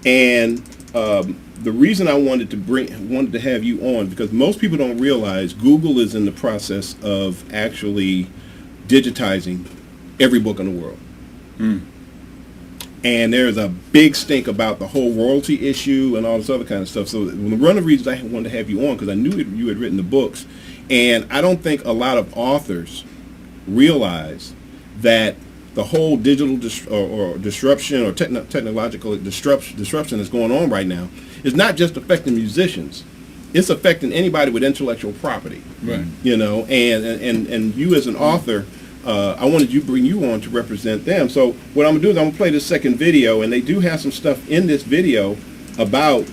and the reason I wanted to have you on, because most people don't realize Google is in the process of actually digitizing every book in the world. And there's a big stink about the whole royalty issue and all this other kind of stuff. So one of the reasons I wanted to have you on, because I knew you had written the books, and I don't think a lot of authors realize that the whole digital disruption or technological disruption that's going on right now is not just affecting musicians. It's affecting anybody with intellectual property. Right. You know, and you as an author, I wanted to bring you on to represent them. So what I'm going to do is I'm going to play this second video, and they do have some stuff in this video about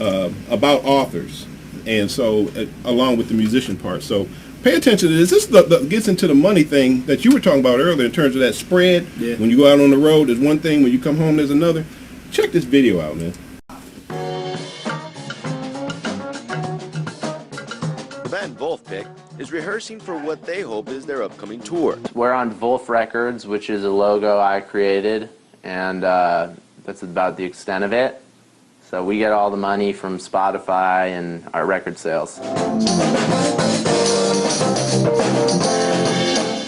authors, and so along with the musician part. So pay attention to this. This gets into the money thing that you were talking about earlier in terms of that spread. Yeah. When you go out on the road, there's one thing. When you come home, there's another. Check this video out, man. The band Wolfpick is rehearsing for what they hope is their upcoming tour. We're on Wolf Records, which is a logo I created, and that's about the extent of it. So we get all the money from Spotify and our record sales.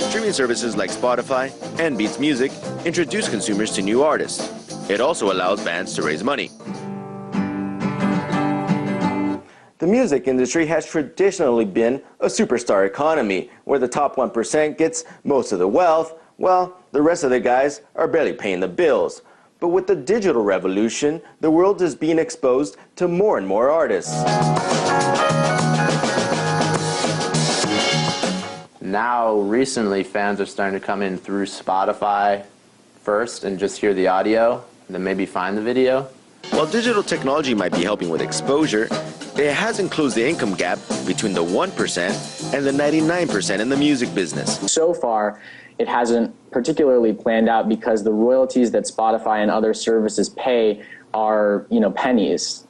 Streaming services like Spotify and Beats Music introduce consumers to new artists. It also allows bands to raise money. The music industry has traditionally been a superstar economy, where the top 1% gets most of the wealth, while the rest of the guys are barely paying the bills. But with the digital revolution, the world is being exposed to more and more artists. Now, recently, fans are starting to come in through Spotify first and just hear the audio, and then maybe find the video. While digital technology might be helping with exposure, it hasn't closed the income gap between the 1% and the 99% in the music business. So far, it hasn't particularly planned out because the royalties that Spotify and other services pay are, pennies.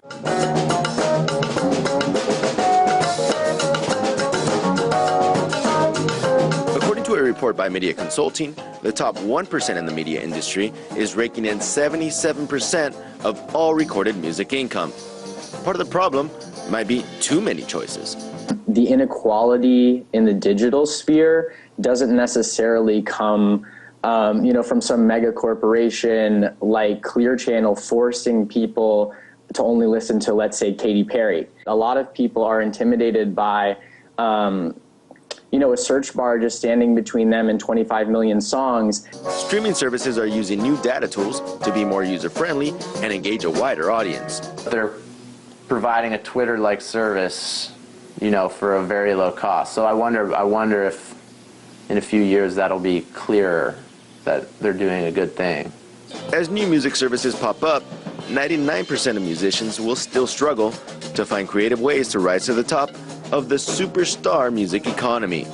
According to a report by Media Consulting, the top 1% in the media industry is raking in 77% of all recorded music income. Part of the problem might be too many choices. The inequality in the digital sphere doesn't necessarily come from some mega corporation like Clear Channel forcing people to only listen to, let's say, Katy Perry. A lot of people are intimidated by, a search bar just standing between them and 25 million songs. Streaming services are using new data tools to be more user-friendly and engage a wider audience. They're providing a Twitter-like service, for a very low cost. So I wonder if in a few years that'll be clearer that they're doing a good thing. As new music services pop up, 99% of musicians will still struggle to find creative ways to rise to the top of the superstar music economy.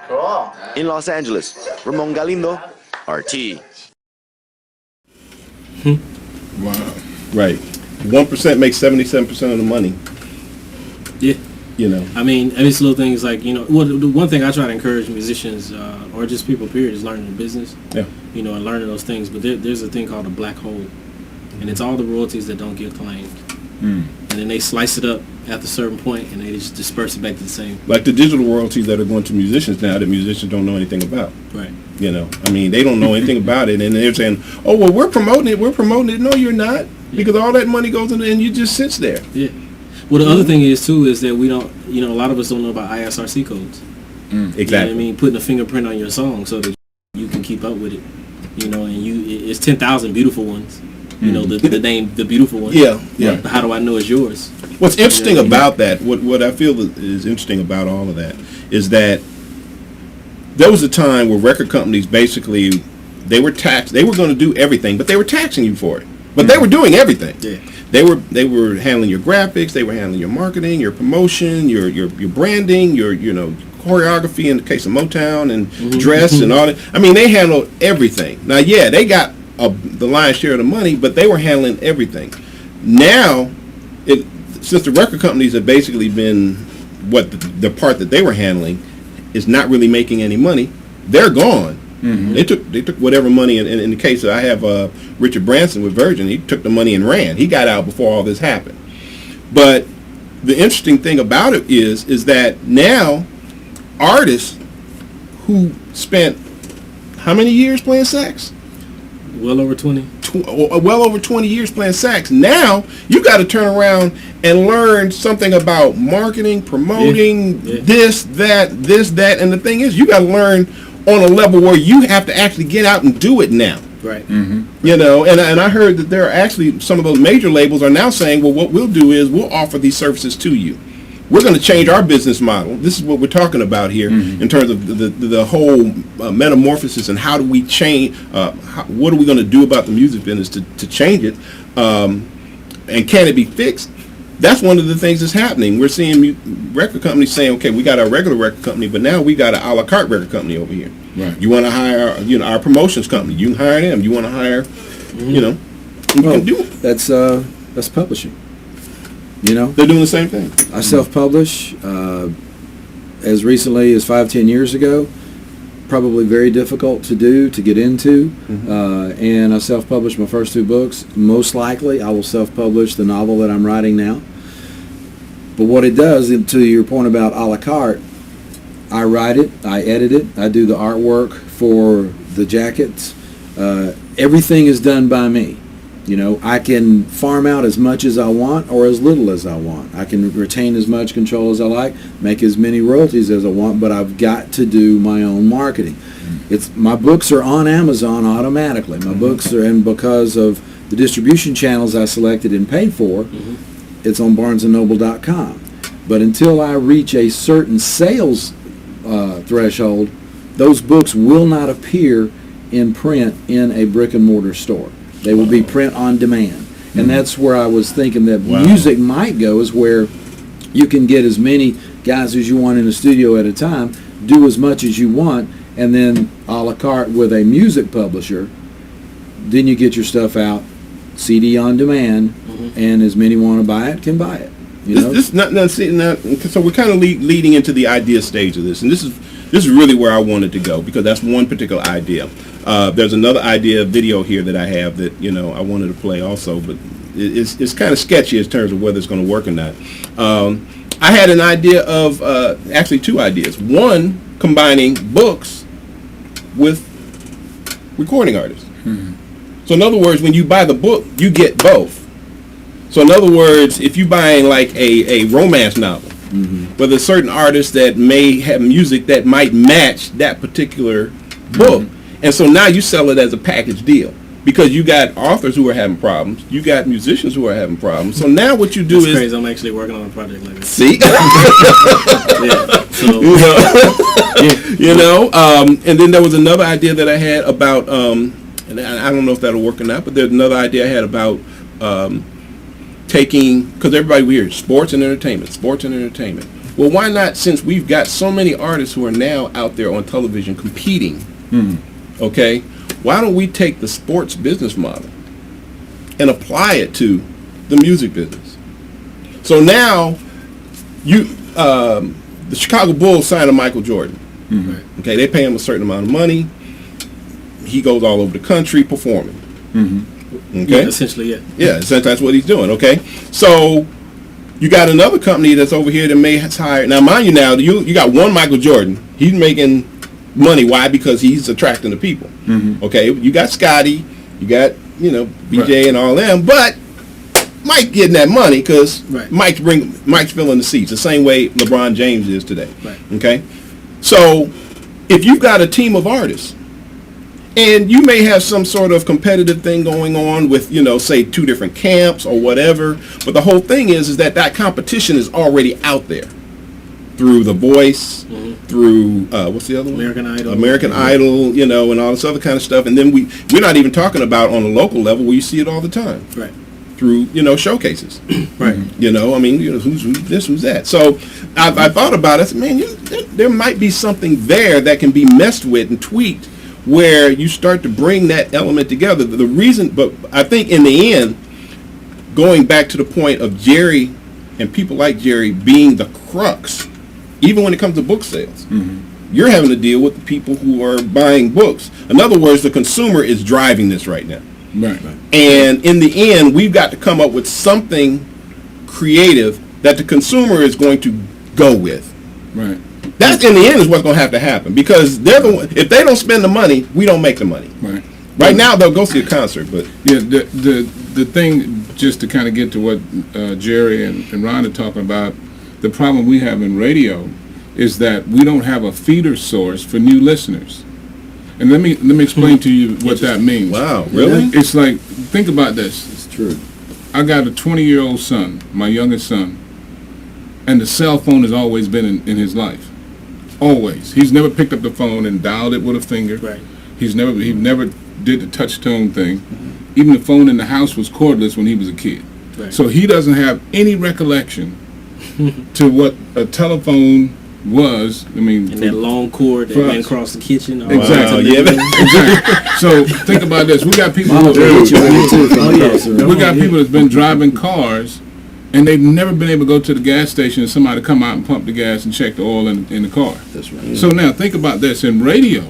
Cool. In Los Angeles, Ramon Galindo, RT. Wow. Right. 1% makes 77% of the money. Yeah. I mean, it's little things like, the one thing I try to encourage musicians or just people, period, is learning the business. Yeah. And learning those things. But there's a thing called a black hole. And it's all the royalties that don't get claimed. And then they slice it up at a certain point and they just disperse it back to the same. Like the digital royalties that are going to musicians now that musicians don't know anything about. Right. They don't know anything about it. And they're saying, oh, well, we're promoting it. No, you're not. Because all that money goes in and you just sits there. Yeah. Well, the other thing is, too, is that we don't, a lot of us don't know about ISRC codes. Exactly. Putting a fingerprint on your song so that you can keep up with it. It's 10,000 beautiful ones. The name, the beautiful one. Yeah, yeah. How do I know it's yours? What's interesting about that, what I feel is interesting about all of that, is that there was a time where record companies basically, they were taxed. They were going to do everything, but they were taxing you for it. But they were doing everything. Yeah. They were handling your graphics. They were handling your marketing, your promotion, your branding, your choreography in the case of Motown and dress and all that. They handled everything. Now, yeah, they got the lion's share of the money, but they were handling everything. Now, since the record companies have basically been the part that they were handling is not really making any money, they're gone. They took whatever money. In the case of I have Richard Branson with Virgin, he took the money and ran. He got out before all this happened. But the interesting thing about it is that now artists who spent how many years playing sax? Well over 20. Well over 20 years playing sax. Now you got to turn around and learn something about marketing, promoting, this, that, and the thing is, you got to learn on a level where you have to actually get out and do it now. Right. And I heard that there are actually some of those major labels are now saying, well, what we'll do is we'll offer these services to you. We're going to change our business model. This is what we're talking about here in terms of the whole metamorphosis and how do we change, what are we going to do about the music business to change it, and can it be fixed? That's one of the things that's happening. We're seeing record companies saying, okay, we got our regular record company, but now we got an a la carte record company over here. Right. You want to hire, our promotions company. You can hire them. You want to hire, you can do it. That's publishing. They're doing the same thing. I self-publish as recently as 5-10 years ago. Probably very difficult to do, to get into, and I self-published my first 2 books. Most likely I will self-publish the novel that I'm writing now. But what it does, to your point about a la carte, I write it, I edit it, I do the artwork for the jackets. Everything is done by me. I can farm out as much as I want or as little as I want. I can retain as much control as I like, make as many royalties as I want, but I've got to do my own marketing. My books are on Amazon automatically. My books are, and because of the distribution channels I selected and paid for, it's on BarnesandNoble.com. But until I reach a certain sales threshold, those books will not appear in print in a brick and mortar store. They will be print on demand. And that's where I was thinking that music might go, is where you can get as many guys as you want in the studio at a time, do as much as you want, and then a la carte with a music publisher, then you get your stuff out, CD on demand, and as many want to buy it can buy it. So we're kind of leading into the idea stage of this, and this is really where I wanted to go, because that's one particular idea. There's another idea video here that I have that I wanted to play also, but it's kind of sketchy in terms of whether it's going to work or not. I had an idea of actually 2 ideas. One, combining books with recording artists. So in other words, when you buy the book, you get both. So in other words, if you're buying like a romance novel, where there's certain artists that may have music that might match that particular book, and so now you sell it as a package deal, because you got authors who are having problems, you got musicians who are having problems. So now what you do is crazy. I'm actually working on a project like that. See, and then there was another idea that I had about, and I don't know if that'll work or not, but there's another idea I had about taking, because everybody we hear sports and entertainment. Well, why not, since we've got so many artists who are now out there on television competing, okay, why don't we take the sports business model and apply it to the music business? So now the Chicago Bulls signed a Michael Jordan. Okay, they pay him a certain amount of money. He goes all over the country performing. Okay, yeah, essentially, yeah, essentially that's what he's doing. Okay, so you got another company that's over here that may hire. Now, mind you, now you got one Michael Jordan. He's making money. Why? Because he's attracting the people. Okay, you got Scotty, you got BJ and all them, but Mike getting that money because Mike's filling the seats the same way LeBron James is today. Okay, so if you've got a team of artists, and you may have some sort of competitive thing going on with, say 2 different camps or whatever, but the whole thing is that competition is already out there through The Voice, through what's the other one? American Idol, and all this other kind of stuff. And then we're not even talking about on a local level where you see it all the time. Through showcases. Who's this, who's that. So I thought about it. I said, man, there might be something there that can be messed with and tweaked, where you start to bring that element together. The reason, but I think in the end, going back to the point of Jerry and people like Jerry being the crux, even when it comes to book sales, you're having to deal with the people who are buying books. In other words, the consumer is driving this right now. And in the end, we've got to come up with something creative that the consumer is going to go with. That in the end is what's going to have to happen, because they're the one. If they don't spend the money, we don't make the money. Right now, they'll go see a concert, but the thing, just to kind of get to what Jerry and Ron are talking about, the problem we have in radio is that we don't have a feeder source for new listeners. And let me explain to you what that means. Wow, really? It's like, think about this. It's true. I got a 20-year-old son, my youngest son, and the cell phone has always been in his life. Always. He's never picked up the phone and dialed it with a finger. He never did the touch tone thing. Even the phone in the house was cordless when he was a kid. So he doesn't have any recollection to what a telephone was, I mean, and that long cord that went across the kitchen. Exactly. Exactly. So think about this. We got people that's been driving cars, and they've never been able to go to the gas station and somebody come out and pump the gas and check the oil in the car. That's right. So now think about this. In radio,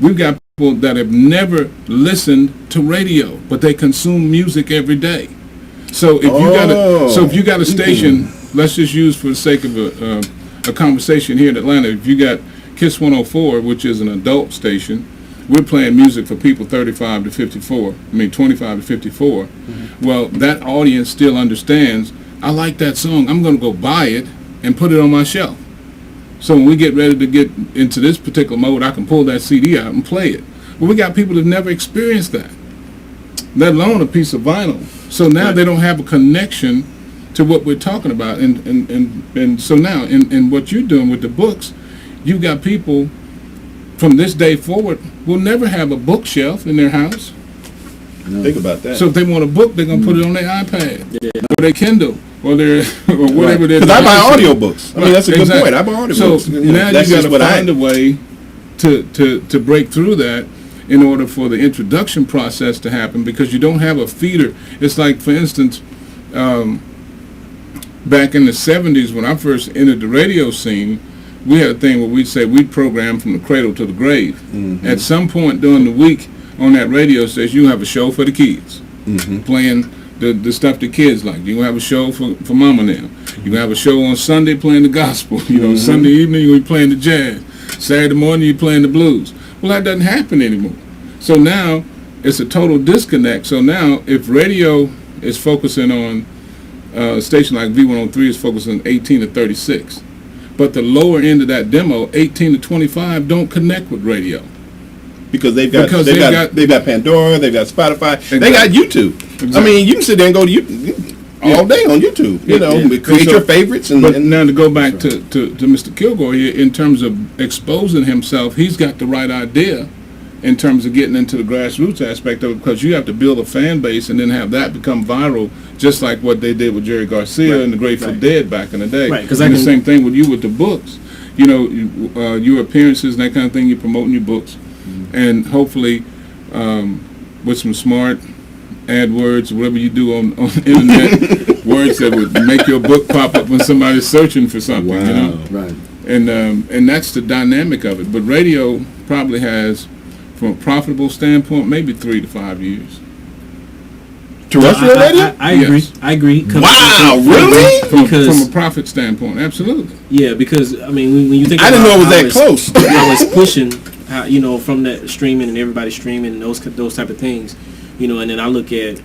we've got people that have never listened to radio, but they consume music every day. So if you got a station, let's just use for the sake of a conversation here in Atlanta, if you got KISS 104, which is an adult station, we're playing music for people 25 to 54, 25 to 54. Mm-hmm. Well, that audience still understands, I like that song, I'm going to go buy it and put it on my shelf. So when we get ready to get into this particular mode, I can pull that CD out and play it. Well, we got people that have never experienced that, let alone a piece of vinyl. So now they don't have a connection to what we're talking about. And so now, in what you're doing with the books, you've got people from this day forward will never have a bookshelf in their house. Think about that. So if they want a book, they're going to put it on their iPad or their Kindle or their or whatever it is. Because I buy audiobooks. I mean, that's a good point. I buy audiobooks. So now you got to find a way to break through that in order for the introduction process to happen, because you don't have a feeder. It's like, for instance, back in the 70s when I first entered the radio scene, we had a thing where we'd say we'd program from the cradle to the grave. Mm-hmm. At some point during the week on that radio station, you have a show for the kids, playing the stuff the kids like. You have a show for mama now. You have a show on Sunday playing the gospel. Sunday evening you're playing the jazz. Saturday morning you're playing the blues. Well, that doesn't happen anymore. So now it's a total disconnect. So now if radio is focusing on a station like V103 is focusing on 18 to 36, but the lower end of that demo, 18 to 25, don't connect with radio. Because they've got Pandora, they've got Spotify, they got YouTube. Exactly. I mean, you can sit there and go to YouTube all day on YouTube. Create your favorites. But now to go back to Mr. Kilgore here, in terms of exposing himself, he's got the right idea in terms of getting into the grassroots aspect of it, because you have to build a fan base and then have that become viral, just like what they did with Jerry Garcia and the Grateful Dead back in the day. Right, and the same thing with you with the books. Your appearances and that kind of thing, you're promoting your books. And hopefully with some smart AdWords, whatever you do on the internet, words that would make your book pop up when somebody's searching for something. Wow. Right. And that's the dynamic of it. But radio probably has, from a profitable standpoint, maybe 3 to 5 years. Terrestrial radio? I agree. Yes. I agree. Wow, really? From a profit standpoint, absolutely. Yeah, because I mean, when you think, I didn't know it was that close. I was pushing, from that streaming and everybody streaming and those type of things, and then I look at,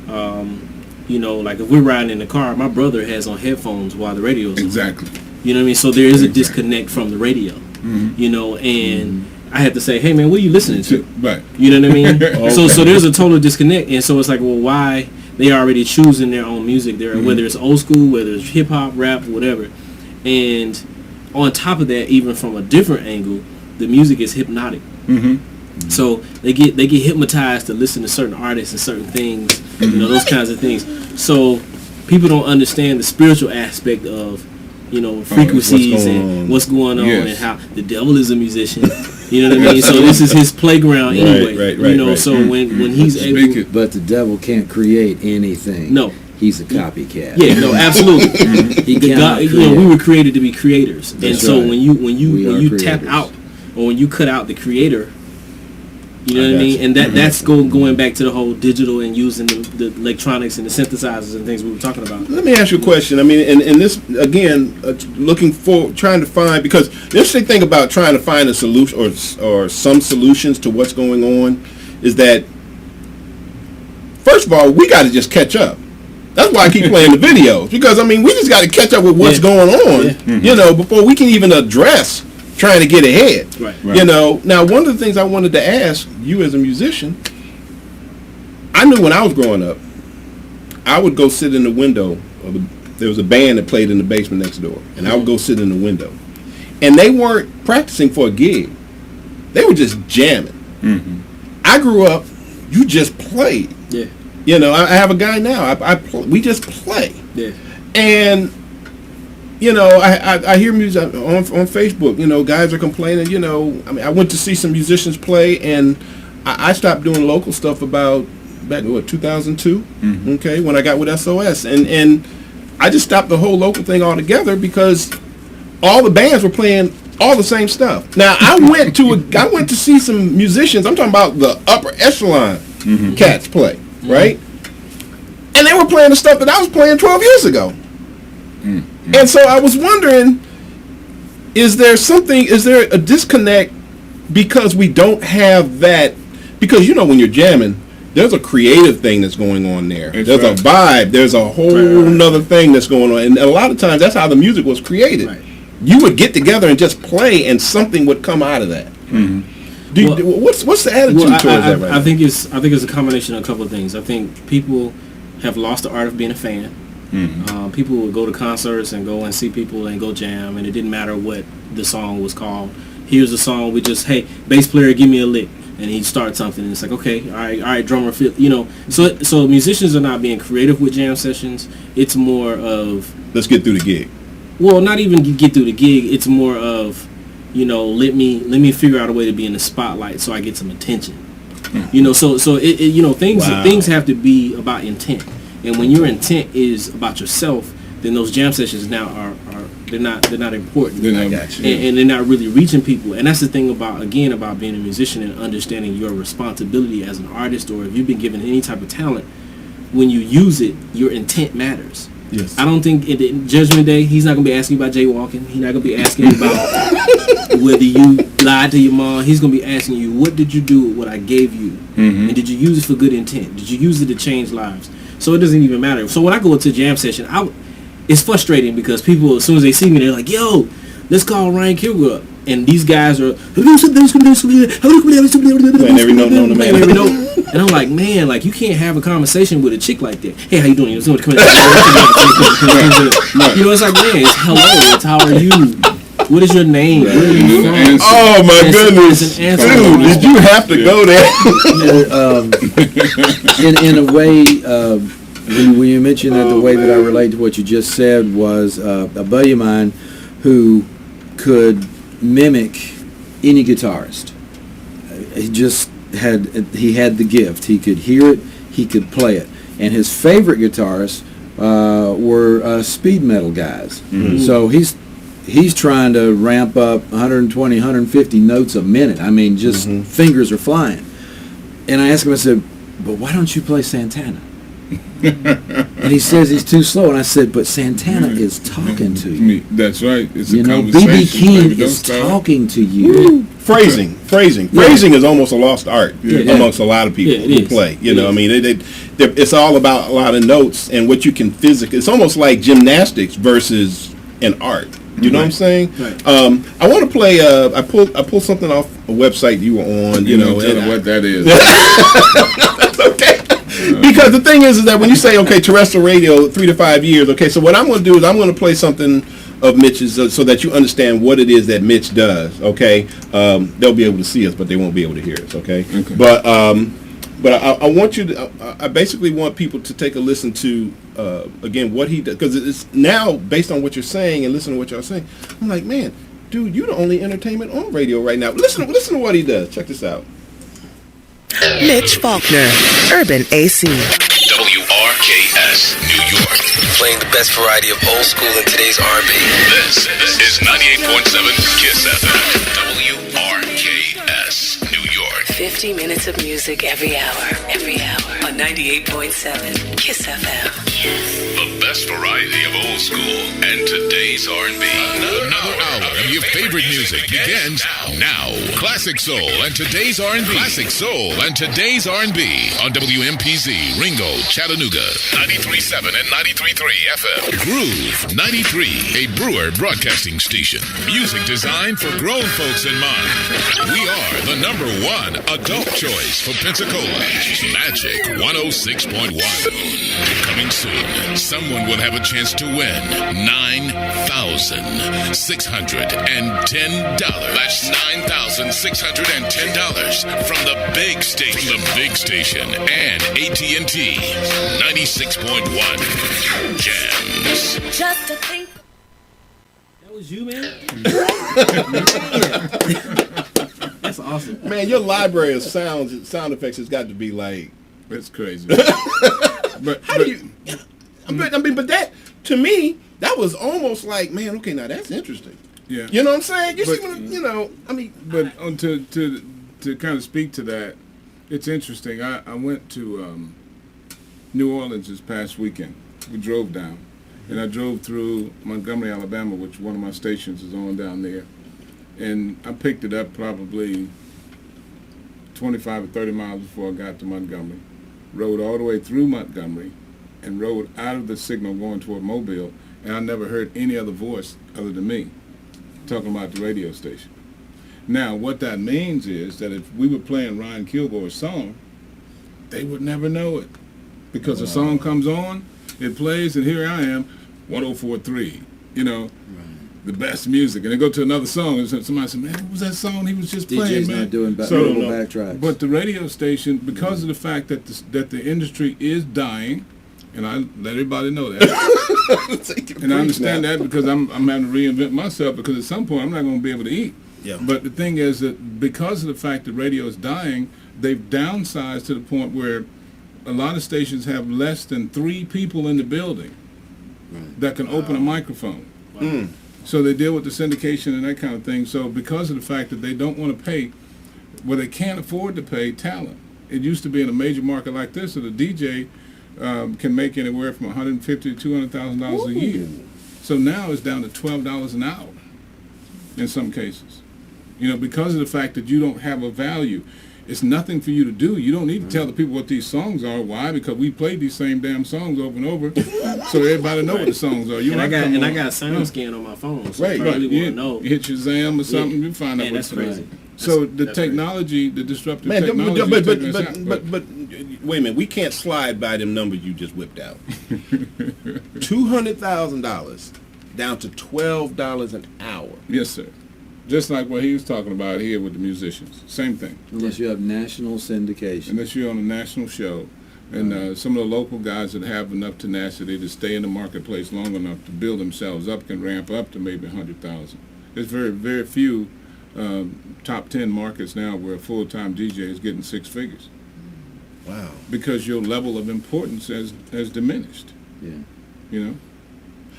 like if we're riding in the car, my brother has on headphones while the radio's exactly. on. You know what I mean? So there is a disconnect from the radio. And I had to say, hey man, what are you listening to? Right. You know what I mean? So there's a total disconnect, and so it's like, well, why they already choosing their own music there, whether it's old school, whether it's hip hop, rap, whatever. And on top of that, even from a different angle, the music is hypnotic. So they get hypnotized to listen to certain artists and certain things, those kinds of things. So people don't understand the spiritual aspect of frequencies and what's going on, and how the devil is a musician. You know what I mean? So this is his playground anyway. Right. So when he's able, but the devil can't create anything. No, he's a copycat. Yeah, no, absolutely. We were created to be creators, and so when you tap out or when you cut out the creator, you know what I mean? And that's going back to the whole digital and using the electronics and the synthesizers and things we were talking about. Let me ask you a question. I mean, and this, again, trying to find, because the interesting thing about trying to find a solution or some solutions to what's going on is that, first of all, we got to just catch up. That's why I keep playing the videos, because, I mean, we just got to catch up with what's going on, before we can even address trying to get ahead. Right. Now one of the things I wanted to ask you as a musician, I knew when I was growing up, I would go sit in the window. There was a band that played in the basement next door, and I would go sit in the window. And they weren't practicing for a gig. They were just jamming. I grew up, you just played. Yeah. I have a guy now, we just play. Yeah. And you know, I hear music on Facebook. You know, guys are complaining. You know, I mean, I went to see some musicians play, and I stopped doing local stuff back in 2002. Mm-hmm. Okay, when I got with SOS, and I just stopped the whole local thing altogether because all the bands were playing all the same stuff. Now I went to see some musicians. I'm talking about the upper echelon cats play, right? And they were playing the stuff that I was playing 12 years ago. Mm-hmm. And so I was wondering, is there a disconnect because we don't have that? Because, you know, when you're jamming, there's a creative thing that's going on there. There's a vibe. There's a whole nother thing that's going on. And a lot of times that's how the music was created. Right. You would get together and just play, and something would come out of that. Mm-hmm. What's the attitude towards that right now? I think it's a combination of a couple of things. I think people have lost the art of being a fan. Mm-hmm. People would go to concerts and go and see people and go jam, and it didn't matter what the song was called. Here's a song, we just, hey, bass player, give me a lick, and he'd start something, and it's like, okay, all right, drummer, you know. So musicians are not being creative with jam sessions. It's more of, let's get through the gig. Well, not even get through the gig. It's more of, you know, let me figure out a way to be in the spotlight so I get some attention. You know, so it you know, things have to be about intent. And when your intent is about yourself, then those jam sessions now are they're not important. Then I got you. And they're not really reaching people. And that's the thing about being a musician and understanding your responsibility as an artist, or if you've been given any type of talent, when you use it, your intent matters. Yes. I don't think in Judgment Day, he's not going to be asking you about jaywalking. He's not going to be asking you about whether you lied to your mom. He's going to be asking you, what did you do with what I gave you? Mm-hmm. And did you use it for good intent? Did you use it to change lives? So it doesn't even matter. So when I go to a jam session, it's frustrating because people, as soon as they see me, they're like, yo, let's call Ryan Kilgore. And these guys are playing every note known to man. Every note. And I'm like, man, like, you can't have a conversation with a chick like that. Hey, how you doing? You know, it's like, man, it's hello, it's how are you? What is your name? Where are you from? Oh my goodness, dude! Did you have to go there? In a way, when you mentioned that, the way that I relate to what you just said was a buddy of mine who could mimic any guitarist. He had the gift. He could hear it. He could play it. And his favorite guitarists were speed metal guys. Mm-hmm. So he's trying to ramp up 120, 150 notes a minute. I mean, just fingers are flying. And I asked him, I said, but why don't you play Santana? And he says he's too slow. And I said, but Santana is talking to you. That's right. It's a conversation. B.B. King is talking to you. Phrasing is almost a lost art amongst a lot of people who play. You know, I mean, it's all about a lot of notes and what you can physically. It's almost like gymnastics versus an art. You know what I'm saying? Right. I want to play. I pulled something off a website you were on. You know, tell what that is. That's okay. Because the thing is that when you say, okay, terrestrial radio, 3 to 5 years. Okay, so what I'm going to do is I'm going to play something of Mitch's so that you understand what it is that Mitch does. Okay, they'll be able to see us, but they won't be able to hear us. Okay. But I want you to. I basically want people to take a listen to again what he does, because it's now based on what you're saying and listen to what y'all saying. I'm like, man, dude, you're the only entertainment on radio right now. Listen to what he does. Check this out. Mitch Faulkner, Urban AC. WRKS, New York. Playing the best variety of old school and today's R&B. This is 98.7 KISS FM. WRKS, New York. 50 minutes of music every hour. On 98.7 KISS FM. The best variety of old school and today's R&B. Another hour of your favorite music begins now. Classic Soul and today's R&B. Classic Soul and today's R&B on WMPZ, Ringo, Chattanooga. 93.7 and 93.3 FM. Groove 93, a Brewer broadcasting station. Music designed for grown folks in mind. We are the #1 adult choice for Pensacola. Magic 106.1. Coming soon, someone will have a chance to win $9,610. That's $9,610 from the big station. And AT&T 96.1 Jams. Just to think was you, man. That's awesome. Man, your library of sound effects has got to be like, that's crazy. but how do you? But that to me, that was almost like, man, okay, now that's interesting. Yeah. You know what I'm saying? But, to kind of speak to that, it's interesting. I went to New Orleans this past weekend. We drove down, and I drove through Montgomery, Alabama, which one of my stations is on down there. And I picked it up probably 25 or 30 miles before I got to Montgomery. Rode all the way through Montgomery and rode out of the signal going toward Mobile, and I never heard any other voice other than me talking about the radio station. Now, what that means is that if we were playing Ryan Kilgore's song, they would never know it. Because the song comes on, it plays, and here I am, 104.3, the best music. And they go to another song, and somebody said, man, what was that song he was just playing, DJ's man? not doing backtracks. But the radio station, because of the fact that the industry is dying, and I let everybody know that. And I understand that because I'm having to reinvent myself, because at some point I'm not going to be able to eat. Yeah. But the thing is that because of the fact that radio is dying, they've downsized to the point where a lot of stations have less than 3 people in the building that can open a microphone. Wow. So they deal with the syndication and that kind of thing. So because of the fact that they don't want to pay, well, they can't afford to pay talent. It used to be in a major market like this that a DJ can make anywhere from $150,000 to $200,000 a year. So now it's down to $12 an hour in some cases. Because of the fact that you don't have a value. It's nothing for you to do. You don't need to tell the people what these songs are. Why? Because we played these same damn songs over and over, so everybody know what the songs are. I got SoundScan on my phone, so right. I really want to know. You hit Shazam or something, you find out what's crazy. So the technology, the disruptive technology. But wait a minute, we can't slide by them numbers you just whipped out. $200,000 down to $12 an hour. Yes, sir. Just like what he was talking about here with the musicians. Same thing. Unless you have national syndication. Unless you're on a national show. And some of the local guys that have enough tenacity to stay in the marketplace long enough to build themselves up can ramp up to maybe 100,000. There's very, very few top 10 markets now where a full-time DJ is getting 6 figures. Wow. Because your level of importance has diminished. Yeah.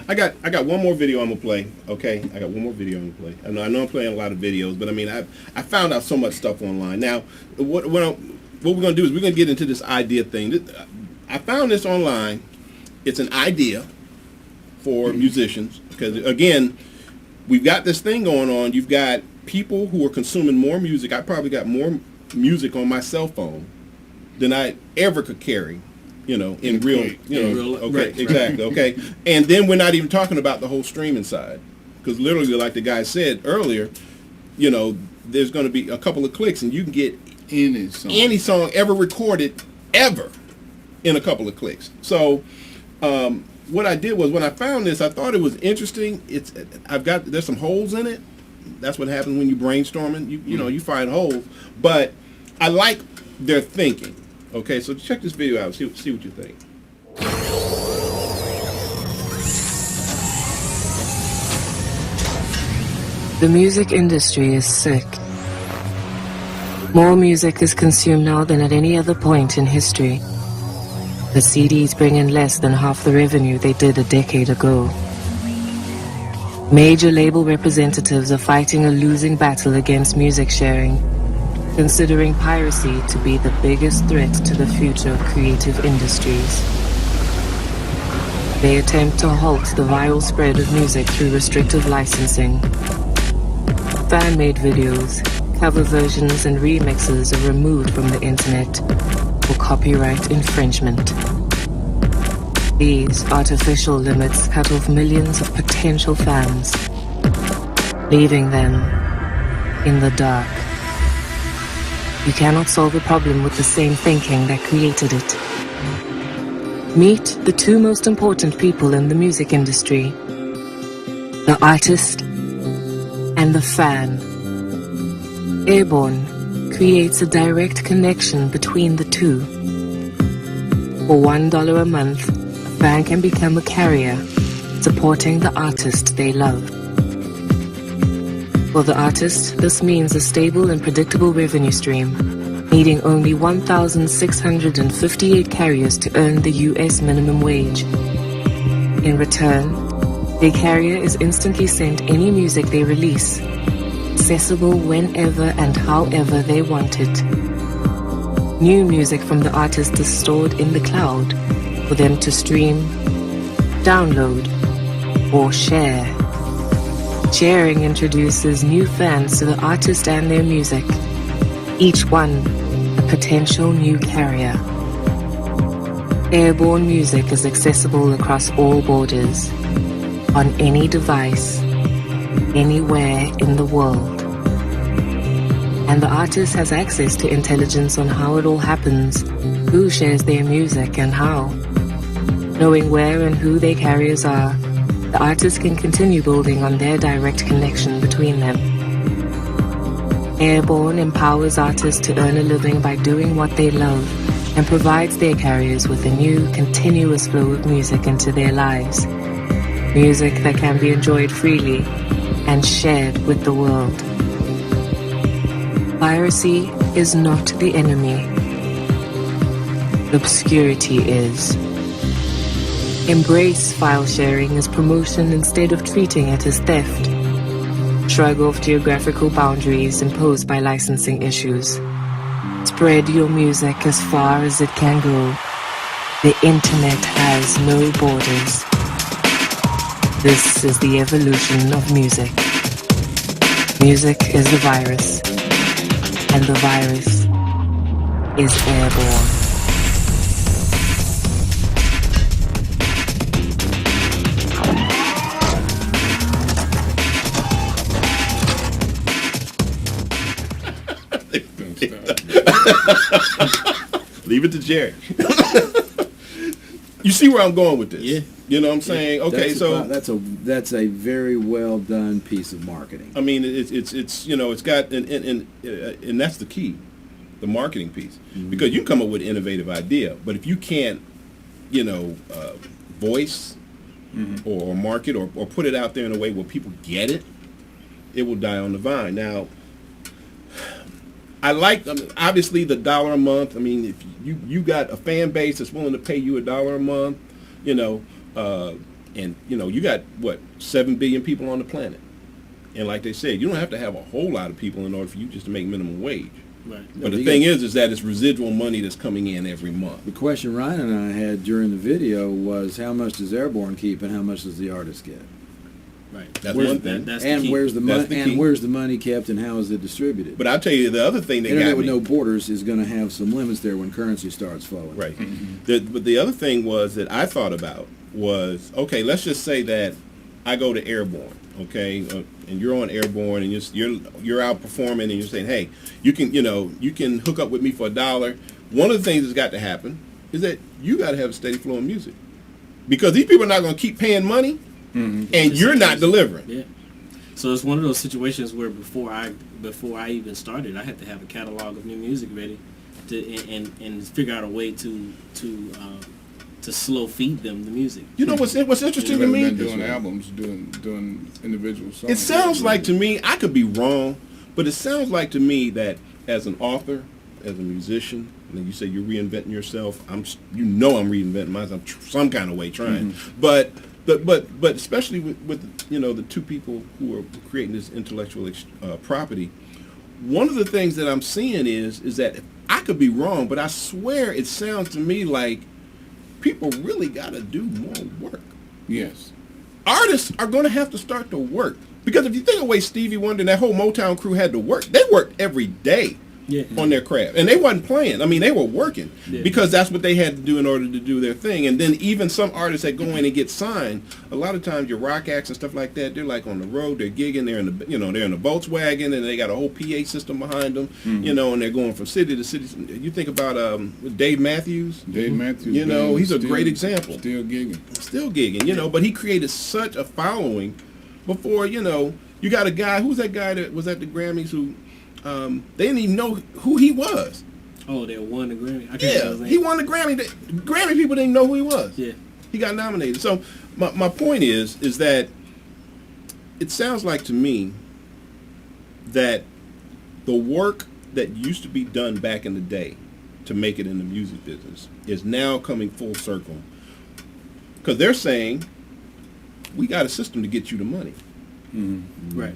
I got one more video I'm gonna play. Okay, I got one more video I'm gonna play. I know I'm playing a lot of videos, but I mean I found out so much stuff online. Now, what we're gonna do is we're gonna get into this idea thing. I found this online. It's an idea for musicians because again, we've got this thing going on. You've got people who are consuming more music. I probably got more music on my cell phone than I ever could carry. In real, okay, exactly, okay. And then we're not even talking about the whole streaming side, because literally, like the guy said earlier, there's going to be a couple of clicks, and you can get any song ever recorded ever in a couple of clicks. So, what I did was when I found this, I thought it was interesting. There's some holes in it. That's what happens when you brainstorming. You find holes, but I like their thinking. Okay, so check this video out. See what you think. The music industry is sick. More music is consumed now than at any other point in history. The CDs bring in less than half the revenue they did a decade ago. Major label representatives are fighting a losing battle against music sharing, considering piracy to be the biggest threat to the future of creative industries. They attempt to halt the viral spread of music through restrictive licensing. Fan-made videos, cover versions, and remixes are removed from the internet for copyright infringement. These artificial limits cut off millions of potential fans, leaving them in the dark. You cannot solve a problem with the same thinking that created it. Meet the 2 most important people in the music industry: the artist and the fan. Airborne creates a direct connection between the two. For $1 a month, a fan can become a carrier, supporting the artist they love. For the artist, this means a stable and predictable revenue stream, needing only 1,658 carriers to earn the U.S. minimum wage. In return, their carrier is instantly sent any music they release, accessible whenever and however they want it. New music from the artist is stored in the cloud for them to stream, download, or share. Sharing introduces new fans to the artist and their music, each one a potential new carrier. Airborne music is accessible across all borders, on any device, anywhere in the world. And the artist has access to intelligence on how it all happens, who shares their music and how. Knowing where and who their carriers are, the artist can continue building on their direct connection between them. Airborne empowers artists to earn a living by doing what they love and provides their carriers with a new, continuous flow of music into their lives. Music that can be enjoyed freely and shared with the world. Piracy is not the enemy. Obscurity is. Embrace file sharing as promotion instead of treating it as theft. Shrug off geographical boundaries imposed by licensing issues. Spread your music as far as it can go. The internet has no borders. This is the evolution of music. Music is the virus, and the virus is airborne. Leave it to Jerry. You see where I'm going with this? Yeah. You know what I'm saying? Okay, that's a very well done piece of marketing. I mean, it's you know, it's got and that's the key, the marketing piece, because you can come up with an innovative idea, but if you can't, you know, voice or market or put it out there in a way where people get it, it will die on the vine. Now, I like, obviously, the $1 a month. I mean, if you got a fan base that's willing to pay you $1 a month, you know, and you know, you got what, 7 billion people on the planet, and like they said, you don't have to have a whole lot of people in order for you just to make minimum wage. Right. But the thing is that it's residual money that's coming in every month. The question Ryan and I had during the video was, how much does Airborne keep, and how much does the artist get? Right. That's one thing. That's and the key. where's the money? And where's the money kept, and how is it distributed? But I'll tell you the other thing that Internet got with me. no borders is going to have some limits there when currency starts flowing. Right. But the other thing was that I thought about was, okay, let's just say that I go to Airborne, okay, and you're on Airborne, and you're out performing, and you're saying, hey, you can hook up with me for $1. One of the things that's got to happen is that you got to have a steady flow of music, because these people are not going to keep paying money, and you're not delivering. Yeah. So it's one of those situations where before I even started, I had to have a catalog of new music ready, and figure out a way to slow feed them the music. You know what's interesting to me? Rather than doing albums, doing individual songs. It sounds like to me, I could be wrong, but it sounds like to me that as an author, as a musician, and you say you're reinventing yourself, I'm reinventing myself some kind of way trying, but especially with you know, the two people who are creating this intellectual property, one of the things that I'm seeing is that I could be wrong, but I swear it sounds to me like people really got to do more work. Yes. Artists are going to have to start to work, because if you think of the way Stevie Wonder and that whole Motown crew had to work, they worked every day. On their craft, and they wasn't playing. I mean, they were working because that's what they had to do in order to do their thing. And then even some artists that go in and get signed, a lot of times your rock acts and stuff like that, they're like on the road, they're gigging, they're in the Volkswagen, and they got a whole PA system behind them, you know, and they're going from city to city. You think about Dave Matthews. Dave Matthews, you know, he's a great example. Still gigging, you know, but he created such a following before, you know, you got a guy, who's that guy that was at the Grammys who they didn't even know who he was. Oh, they won the Grammy. He won the Grammy. The Grammy people didn't know who he was. Yeah, he got nominated. So my point is that it sounds like to me that the work that used to be done back in the day to make it in the music business is now coming full circle. Because they're saying, we got a system to get you the money. Mm-hmm. Right.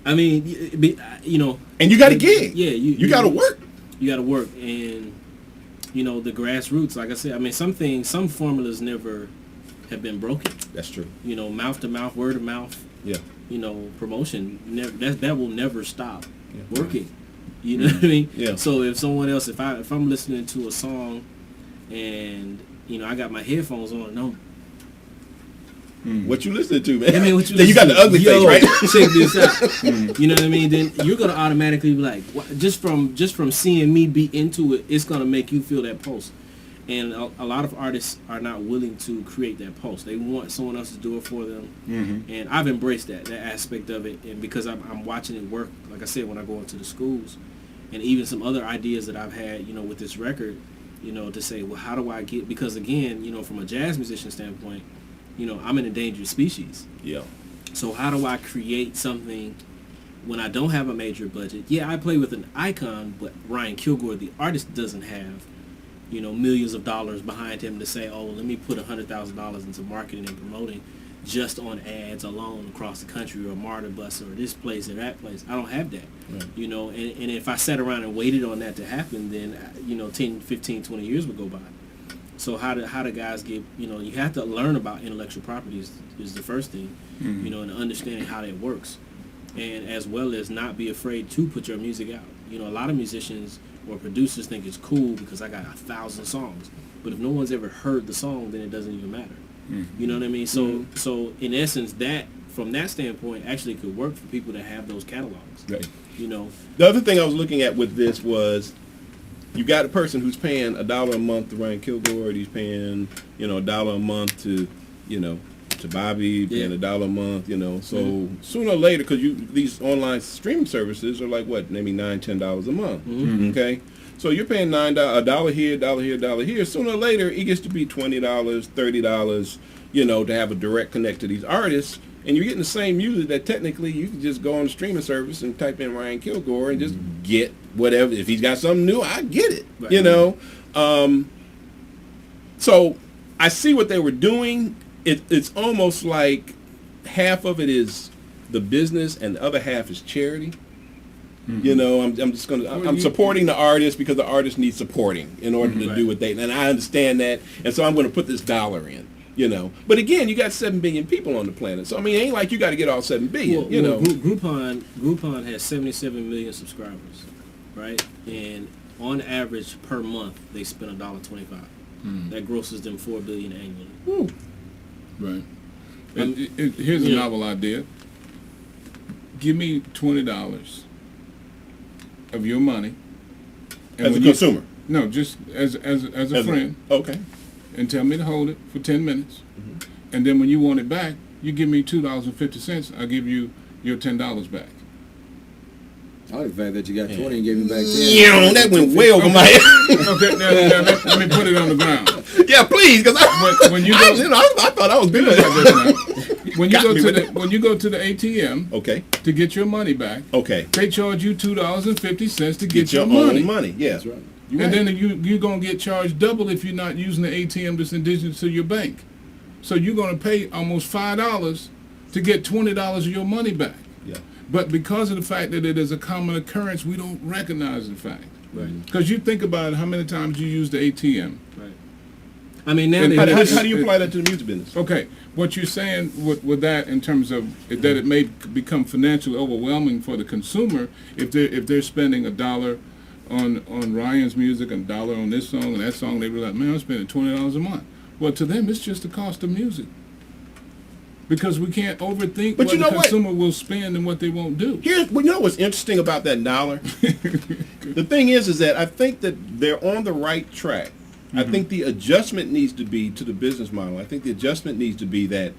I mean, you know. And you got a gig. Yeah. You got to work. You got to work. And, you know, the grassroots, like I said, I mean, some formulas never have been broken. That's true. You know, mouth to mouth, word of mouth. Yeah. You know, promotion, that will never stop working. You know what I mean? Yeah. So if someone else, if I'm listening to a song and, you know, I got my headphones on, no. What you listening to, man? I mean, what you got the ugly face, right? Check this out. You know what I mean? Then you're gonna automatically be like, just from seeing me be into it, it's gonna make you feel that pulse. And a lot of artists are not willing to create that pulse. They want someone else to do it for them. Mm-hmm. And I've embraced that aspect of it. And because I'm watching it work, like I said, when I go into the schools, and even some other ideas that I've had, you know, with this record, you know, to say, well, how do I get? Because again, you know, from a jazz musician standpoint, you know, I'm an endangered species. Yeah. So how do I create something when I don't have a major budget? Yeah, I play with an icon, but Ryan Kilgore, the artist, doesn't have, you know, millions of dollars behind him to say, oh, let me put $100,000 into marketing and promoting just on ads alone across the country, or a MARTA bus, or this place or that place. I don't have that. Right. You know, and if I sat around and waited on that to happen, then, you know, 10, 15, 20 years would go by. So how do guys get, you know, you have to learn about intellectual property is the first thing, you know, and understanding how that works. And as well as not be afraid to put your music out. You know, a lot of musicians or producers think it's cool because I got 1,000 songs. But if no one's ever heard the song, then it doesn't even matter. Mm-hmm. You know what I mean? So in essence, that from that standpoint actually could work for people that have those catalogs. Right. You know. The other thing I was looking at with this was, you got a person who's paying $1 a month to Ryan Kilgore. He's paying, you know, $1 a month to, you know, to Bobby, paying $1 a month, you know. So sooner or later, because these online streaming services are like what, maybe $9, $10 a month. Mm-hmm. Okay, so you're paying $1 here, $1 here. Sooner or later, it gets to be $20, $30, you know, to have a direct connect to these artists. And you're getting the same music that technically you can just go on the streaming service and type in Ryan Kilgore and just get whatever. If he's got something new, I get it, right. You know. So I see what they were doing. It's almost like half of it is the business and the other half is charity. Mm-hmm. You know, I'm supporting the artist because the artist needs supporting in order to do what they, and I understand that. And so I'm going to put this dollar in. You know, but again, you got 7 billion people on the planet, so I mean, it ain't like you got to get all 7 billion. You know, Groupon has 77 million subscribers, right? And on average per month, they spend $1.25. That grosses them $4 billion annually. Woo. Right. Here's a novel idea. Give me $20 of your money, and as a consumer. No, just as a friend. Okay. And tell me to hold it for 10 minutes. Mm-hmm. And then when you want it back, you give me $2.50. I'll give you your $10 back. I like the fact that you got 20 and gave me back 10. Yeah, that went way over my head. Okay, now let me put it on the ground. Yeah, please, because when you go, I thought I was big about this now. When you go to the ATM, okay, to get your money back, okay, they charge you $2.50 to get your own money. money. Yeah, that's right. And then you're going to get charged double if you're not using the ATM that's indigenous to your bank. So you're going to pay almost $5 to get $20 of your money back. Yeah. But because of the fact that it is a common occurrence, we don't recognize the fact. Right. Because you think about how many times you use the ATM. Right. I mean, now how do you apply that to the music business? Okay. What you're saying with that in terms of that it may become financially overwhelming for the consumer if they're spending $1 on Ryan's music and $1 on this song and that song, they realize, man, I'm spending $20 a month. Well, to them, it's just the cost of music. Because we can't overthink what the consumer will spend and what they won't do. You know what's interesting about that $1? The thing is that I think that they're on the right track. Mm-hmm. I think the adjustment needs to be to the business model. I think the adjustment needs to be that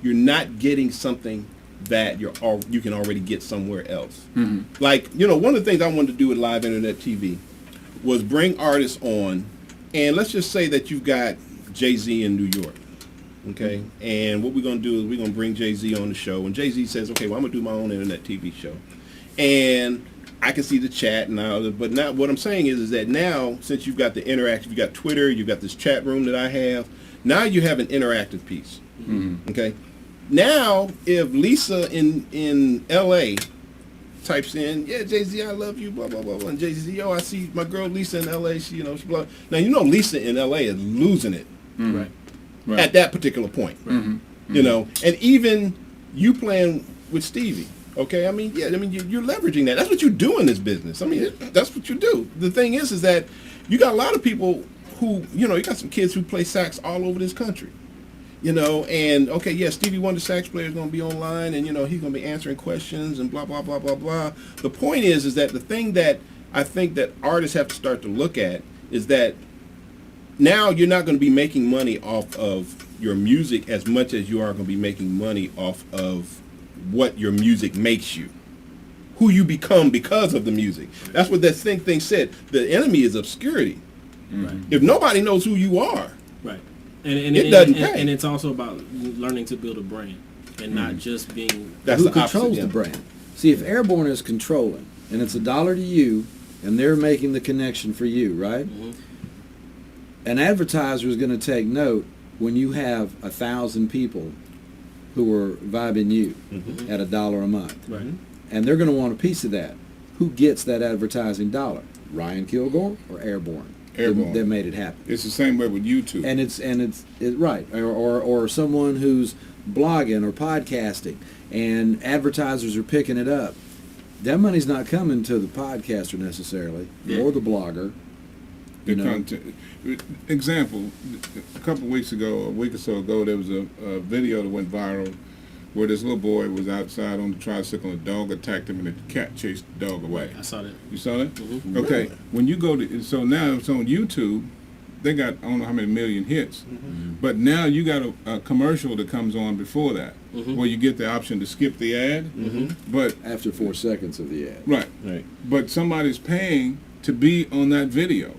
you're not getting something that you can already get somewhere else. Mm-hmm. Like, you know, one of the things I wanted to do with live internet TV was bring artists on, and let's just say that you've got Jay-Z in New York, okay? Mm-hmm. And what we're going to do is we're going to bring Jay-Z on the show, and Jay-Z says, okay, well, I'm going to do my own internet TV show. and I can see the chat and all. But now, what I'm saying is that now, since you've got the interactive, you got Twitter, you've got this chat room that I have. Now you have an interactive piece. Okay. Now, if Lisa in L.A. types in, yeah, Jay-Z, I love you, blah, blah, blah, blah. And Jay-Z, yo, I see my girl Lisa in L.A., she blah. Now, Lisa in L.A. is losing it. Right. At that particular point. And even you playing with Stevie, okay? You're leveraging that. That's what you do in this business. That's what you do. The thing is that you got a lot of people who, you got some kids who play sax all over this country. And okay, yeah, Stevie Wonder sax player is going to be online, and he's going to be answering questions and blah blah blah blah blah. The point is that the thing that I think that artists have to start to look at is that now you're not going to be making money off of your music as much as you are going to be making money off of what your music makes you, who you become because of the music. That's what that thing said. The enemy is obscurity. Right. If nobody knows who you are, right. And it doesn't pay. And it's also about learning to build a brand and not just being... That's who controls the brand. See, if Airborne is controlling, and it's $1 to you, and they're making the connection for you, right? An advertiser is going to take note when you have 1,000 people who are vibing you at $1 a month. Right. And they're going to want a piece of that. Who gets that advertising dollar? Ryan Kilgore or Airborne? That made it happen. It's the same way with YouTube. And it's right, or someone who's blogging or podcasting, and advertisers are picking it up. That money's not coming to the podcaster necessarily, or the blogger. The content. Example: a couple of weeks ago, a week or so ago, there was a video that went viral where this little boy was outside on the tricycle and a dog attacked him and the cat chased the dog away. I saw that. You saw that? Okay. Really? When you go to, so now it's on YouTube, they got, I don't know how many million hits, but now you got a commercial that comes on before that where you get the option to skip the ad, but after 4 seconds of the ad. Right. But somebody's paying to be on that video.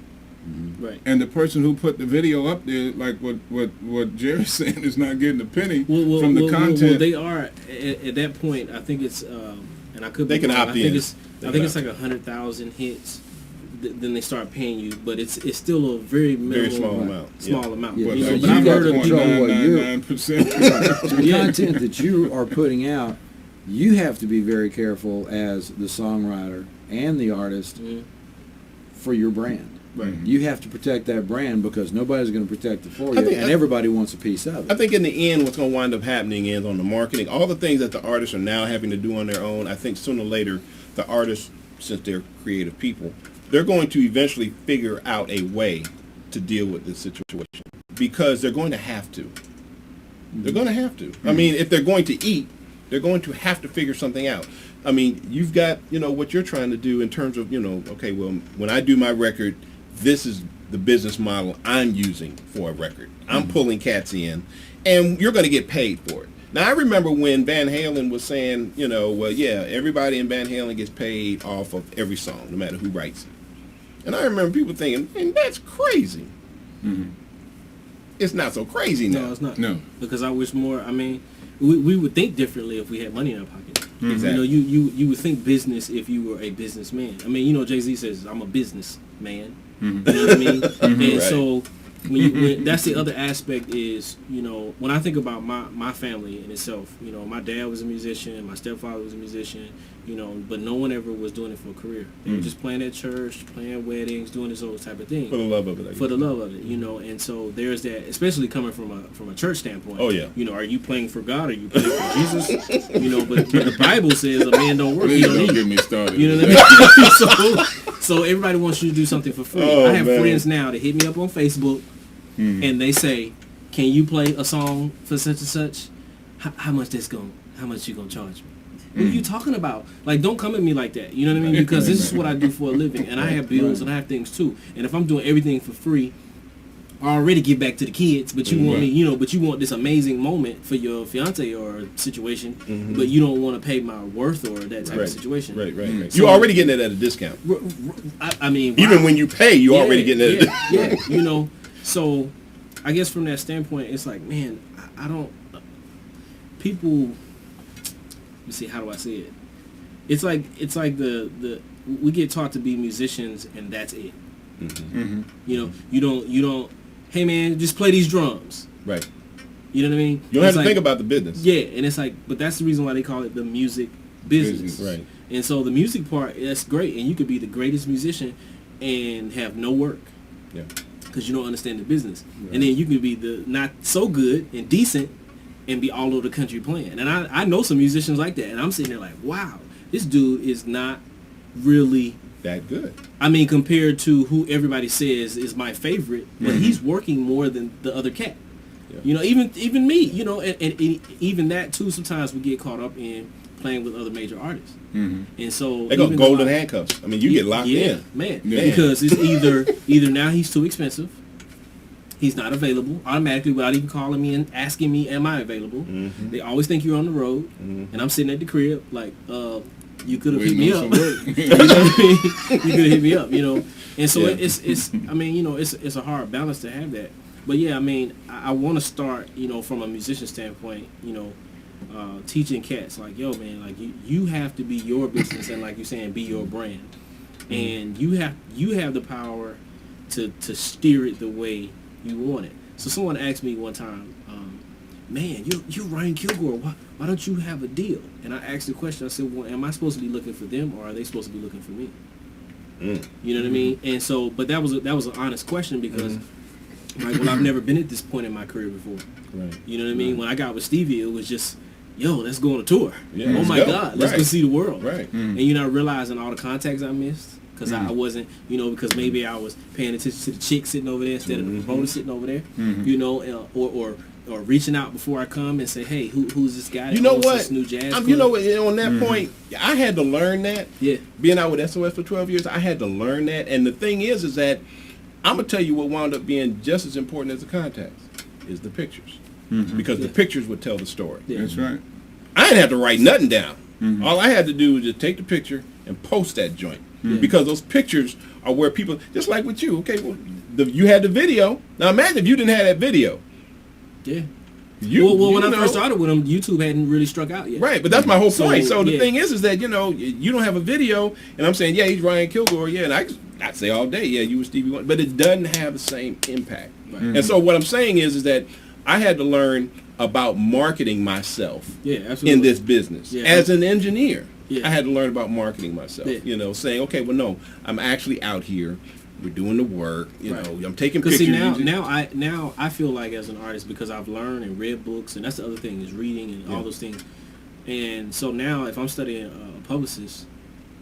Right. And the person who put the video up there, like what Jerry's saying, is not getting a penny from the content. Well, they are at that point. I think it's, and I could be wrong. I think it's like 100,000 hits. Then they start paying you, but it's still a very minimal, small amount. Yeah. You So know, you got to control what the content that you are putting out. You have to be very careful as the songwriter and the artist for your brand. Right. You have to protect that brand because nobody's going to protect it for you, and everybody wants a piece of it. I think in the end, what's going to wind up happening is on the marketing, all the things that the artists are now having to do on their own. I think sooner or later, the artists, since they're creative people, they're going to eventually figure out a way to deal with this situation because they're going to have to. They're going to have to. I mean, if they're going to eat, they're going to have to figure something out. I mean, you've got, what you're trying to do in terms of, okay, well, when I do my record, this is the business model I'm using for a record. I'm pulling cats in, and you're going to get paid for it. Now, I remember when Van Halen was saying, well, yeah, everybody in Van Halen gets paid off of every song, no matter who writes it. And I remember people thinking, man, that's crazy. It's not so crazy now. No, it's not. No. Because I wish more, we would think differently if we had money in our pocket. Exactly. You would think business if you were a businessman. Jay-Z says, I'm a businessman. You know what I mean? And so when that's the other aspect is, when I think about my family in itself, my dad was a musician, my stepfather was a musician, but no one ever was doing it for a career. They were just playing at church, playing weddings, doing this whole type of thing. For the love of it. For the love of it, and so there's that, especially coming from a church standpoint. Oh, yeah. Are you playing for God or are you playing for Jesus? But the Bible says a man don't work, he don't eat. Get me started. You know what I mean? So everybody wants you to do something for free. Oh, I have man. friends now that hit me up on Facebook and they say, "Can you play a song for such and such? How much you gonna charge me?" What are you talking about? Like, don't come at me like that. You know what I mean? Because this is what I do for a living, and I have bills and I have things too. And if I'm doing everything for free, I already give back to the kids. But you want me, but you want this amazing moment for your fiance or situation, but you don't want to pay my worth or that type of situation. Right. You're already getting it at a discount. Even when you pay, you're already getting it at a discount. So I guess from that standpoint, it's like, man, I don't. People. Let me see. How do I say it? it's like the we get taught to be musicians and that's it. You know, you don't. Hey man, just play these drums. Right. You know what I mean? You don't have to think about the business. Yeah, and it's like, but that's the reason why they call it the music business. Right. And so the music part, that's great, and you could be the greatest musician and have no work. Yeah. Because you don't understand the business. Right. And then you could be the not so good and decent and be all over the country playing. And I know some musicians like that, and I'm sitting there like, wow, this dude is not really that good. I mean, compared to who everybody says is my favorite, but he's working more than the other cat. Yeah. You know, even me, you know, and even that too, sometimes we get caught up in playing with other major artists. And so they got golden handcuffs. I mean, you get locked in. Man. Because it's either now he's too expensive, he's not available automatically without even calling me and asking me, am I available? They always think you're on the road, and I'm sitting at the crib like, you could have hit me up. You know what I mean? You could have hit me up, you know. And so it's I mean, you know, it's a hard balance to have that. But yeah, I mean, I want to start, you know, from a musician standpoint, you know, teaching cats like, yo, man, like you have to be your business and like you're saying, be your brand, and you have the power to steer it the way you want it. So someone asked me one time, man, you're Ryan Kilgore. Why don't you have a deal? And I asked the question. I said, well, am I supposed to be looking for them or are they supposed to be looking for me? You know what I mean? And so, but that was an honest question because, like, well, I've never been at this point in my career before. Right. You know what I mean? When I got with Stevie, it was just, yo, let's go on a tour. Yeah, oh my God, let's go see the world. Right. And you're not realizing all the contacts I missed because I wasn't, you know, because maybe I was paying attention to the chick sitting over there instead of the promoter sitting over there. You know, or reaching out before I come and say, hey, who's this guy? You know what? This new jazz club? You know what? On that point, I had to learn that. Yeah. Being out with SOS for 12 years, I had to learn that. And the thing is that I'm gonna tell you what wound up being just as important as the contacts is the pictures, because the pictures would tell the story. Yeah. That's right. I didn't have to write nothing down. All I had to do was just take the picture and post that joint, because those pictures are where people, just like with you. Okay, well, you had the video. Now imagine if you didn't have that video. Yeah. Well, when I first started with them, YouTube hadn't really struck out yet. Right, but that's my whole point. So the thing is that, you know, you don't have a video, and I'm saying, yeah, he's Ryan Kilgore, yeah, and I'd say all day, yeah, you were Stevie Wonder, but it doesn't have the same impact. Right. And so what I'm saying is that I had to learn about marketing myself in this business. Yeah, as an engineer, I had to learn about marketing myself, you know, saying, okay, well, no, I'm actually out here. We're doing the work, you know. I'm taking pictures. See, now I feel like as an artist, because I've learned and read books, and that's the other thing is reading and all those things. And so now, if I'm studying a publicist,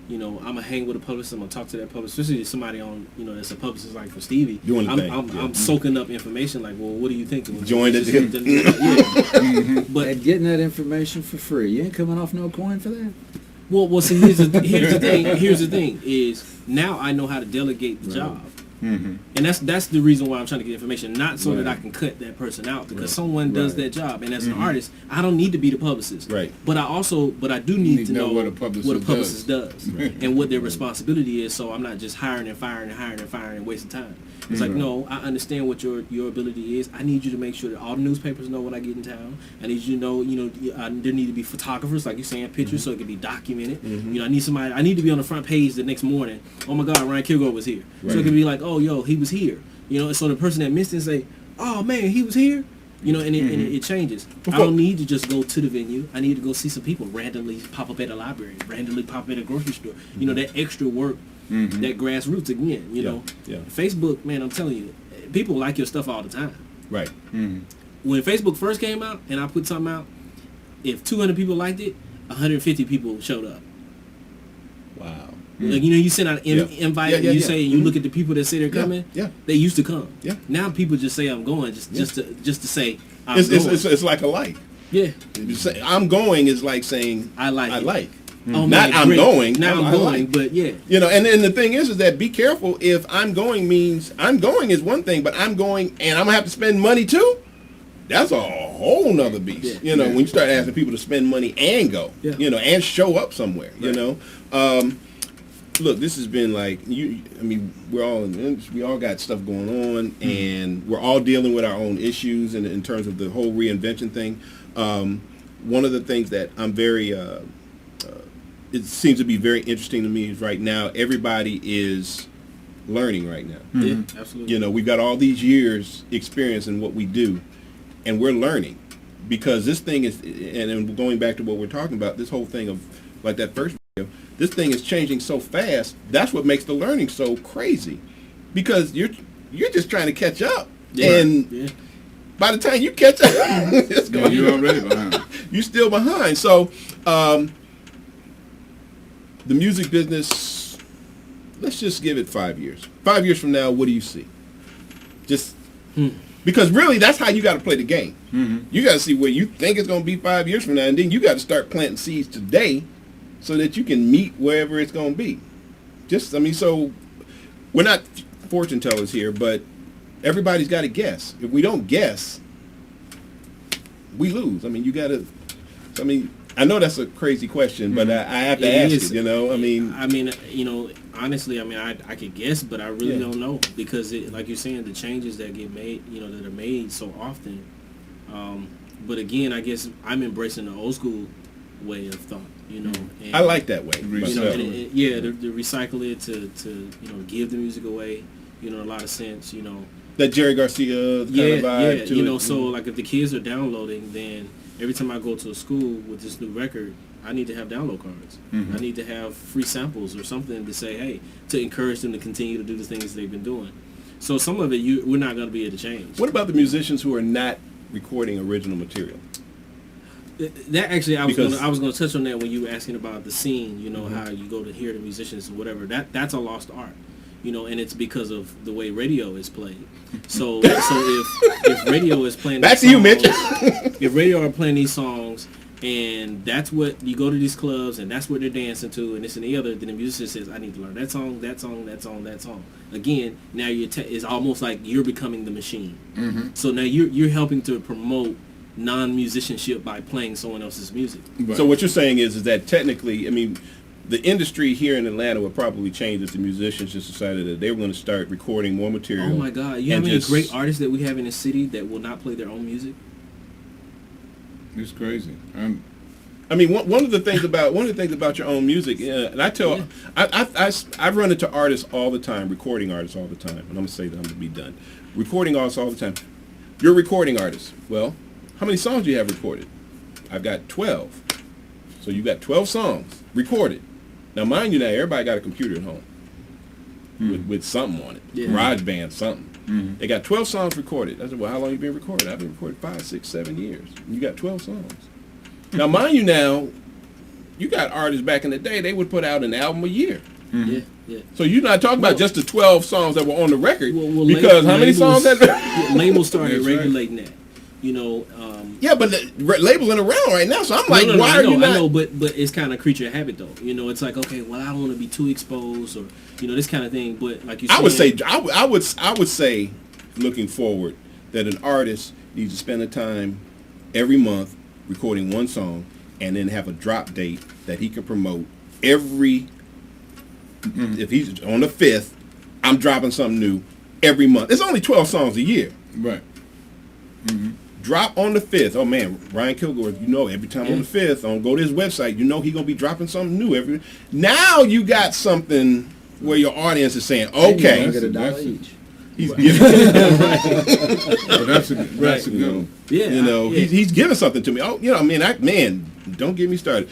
you know, I'm gonna hang with a publicist. I'm gonna talk to that publicist, especially somebody on, you know, that's a publicist like for Stevie. I'm soaking up information. Like, well, what do you think? Join it. But getting that information for free, you ain't coming off no coin for that. Well, see, here's the thing. Here's the thing is now I know how to delegate the job, and that's the reason why I'm trying to get information, not so that I can cut that person out, because someone does that job, and as an artist, I don't need to be the publicist, but I do need to know what a publicist does and what their responsibility is, so I'm not just hiring and firing and wasting time. It's like, no, I understand what your ability is. I need you to make sure that all the newspapers know when I get in town. I need you to know, there need to be photographers, like you're saying, pictures, so it can be documented. You know, I need to be on the front page the next morning. Oh my God, Ryan Kilgore was here. So it can be like, oh, yo, he was here. You know, so the person that missed it say, oh man, he was here. You know, and it changes. I don't need to just go to the venue. I need to go see some people randomly pop up at a library, randomly pop up at a grocery store. You know, that extra work. That grassroots again, you know. Facebook, man, I'm telling you, people like your stuff all the time. Right. When Facebook first came out and I put something out, if 200 people liked it, 150 people showed up. Wow. Like, you know, you send out an invite and you say, you look at the people that say they're coming. They used to come. Now people just say I'm going just to say I'm going. It's like a like. Yeah. You say I'm going is like saying I like. Oh, not man, I'm going. Now I'm going, but yeah. You know, and the thing is that be careful. If I'm going means I'm going is one thing, but I'm going and I'm gonna have to spend money too. That's a whole nother beast. You know, when you start asking people to spend money and go, you know, and show up somewhere. You know, look, this has been like I mean, we're all in the industry. We all got stuff going on, and we're all dealing with our own issues in terms of the whole reinvention thing. One of the things that I'm very it seems to be very interesting to me is right now everybody is learning right now. Yeah, absolutely. You know, we've got all these years experience in what we do, and we're learning because this thing is, and then going back to what we're talking about, this whole thing of like that first video, this thing is changing so fast. That's what makes the learning so crazy, because you're just trying to catch up, and by the time you catch up, it's going, you're already behind. You're still behind. So the music business, let's just give it 5 years. 5 years from now, what do you see? Just because really, that's how you got to play the game. You got to see where you think it's going to be 5 years from now, and then you got to start planting seeds today, so that you can meet wherever it's going to be. Just, I mean, so we're not fortune tellers here, but everybody's got to guess. If we don't guess, we lose. I mean, you got to. I mean, I know that's a crazy question, but I have to ask it. You know, I mean, you know, honestly, I mean, I could guess, but I really don't know, because like you're saying, the changes that get made, you know, that are made so often. But again, I guess I'm embracing the old school way of thought. You know, and, I like that way. You know, to recycle it, to you know, give the music away. You know, a lot of sense. You know, that Jerry Garcia kind of vibe to you it. know, so like if the kids are downloading, then every time I go to a school with this new record, I need to have download cards. I need to have free samples or something to say, hey, to encourage them to continue to do the things they've been doing. So some of it, we're not going to be able to change. What about the musicians who are not recording original material? That actually, I was going to touch on that when you were asking about the scene. You know, how you go to hear the musicians or whatever. That's a lost art. You know, and it's because of the way radio is played. So if radio is playing, back to you, Mitch. If radio are playing these songs, and that's what you go to these clubs, and that's what they're dancing to, and this and the other, then the musician says, "I need to learn that song, that song, that song, that song." Again, now it's almost like you're becoming the machine. So now you're helping to promote non-musicianship by playing someone else's music. Right. So what you're saying is that technically, I mean, the industry here in Atlanta would probably change if the musicians just decided that they were going to start recording more material. Oh my God! You have any great artists that we have in the city that will not play their own music? It's crazy. I mean, one of the things about your own music, and I tell, I run into artists all the time, recording artists all the time, and I'm gonna say that I'm gonna be done. Recording artists all the time. You're a recording artist. Well, how many songs do you have recorded? I've got 12. So you got 12 songs recorded. Now, mind you, now everybody got a computer at home with something on it, Garage Band, something. They got 12 songs recorded. I said, well, how long you been recording? I've been recording 5, 6, 7 years. You got 12 songs. Now, mind you, now you got artists back in the day. They would put out an album a year. So you're not talking about just the 12 songs that were on the record, because how many songs that labels started regulating that. You know, but the labels ain't around right now, so I'm like, why are you not? I know, but it's kind of creature of habit, though. You know, it's like, okay, well, I don't want to be too exposed, or you know, this kind of thing. But like you said, I would say, looking forward, that an artist needs to spend the time every month recording one song, and then have a drop date that he can promote every. If he's on the 5th, I'm dropping something new every month. It's only 12 songs a year. Right. Drop on the 5th. Oh man, Ryan Kilgore, you know, every time on the 5th, on go to his website, you know he's gonna be dropping something new every. Now you got something where your audience is saying, okay, get $1 each. He's giving. That's a good one. Yeah, you know, he's giving something to me. Oh, you know, I mean, don't get me started.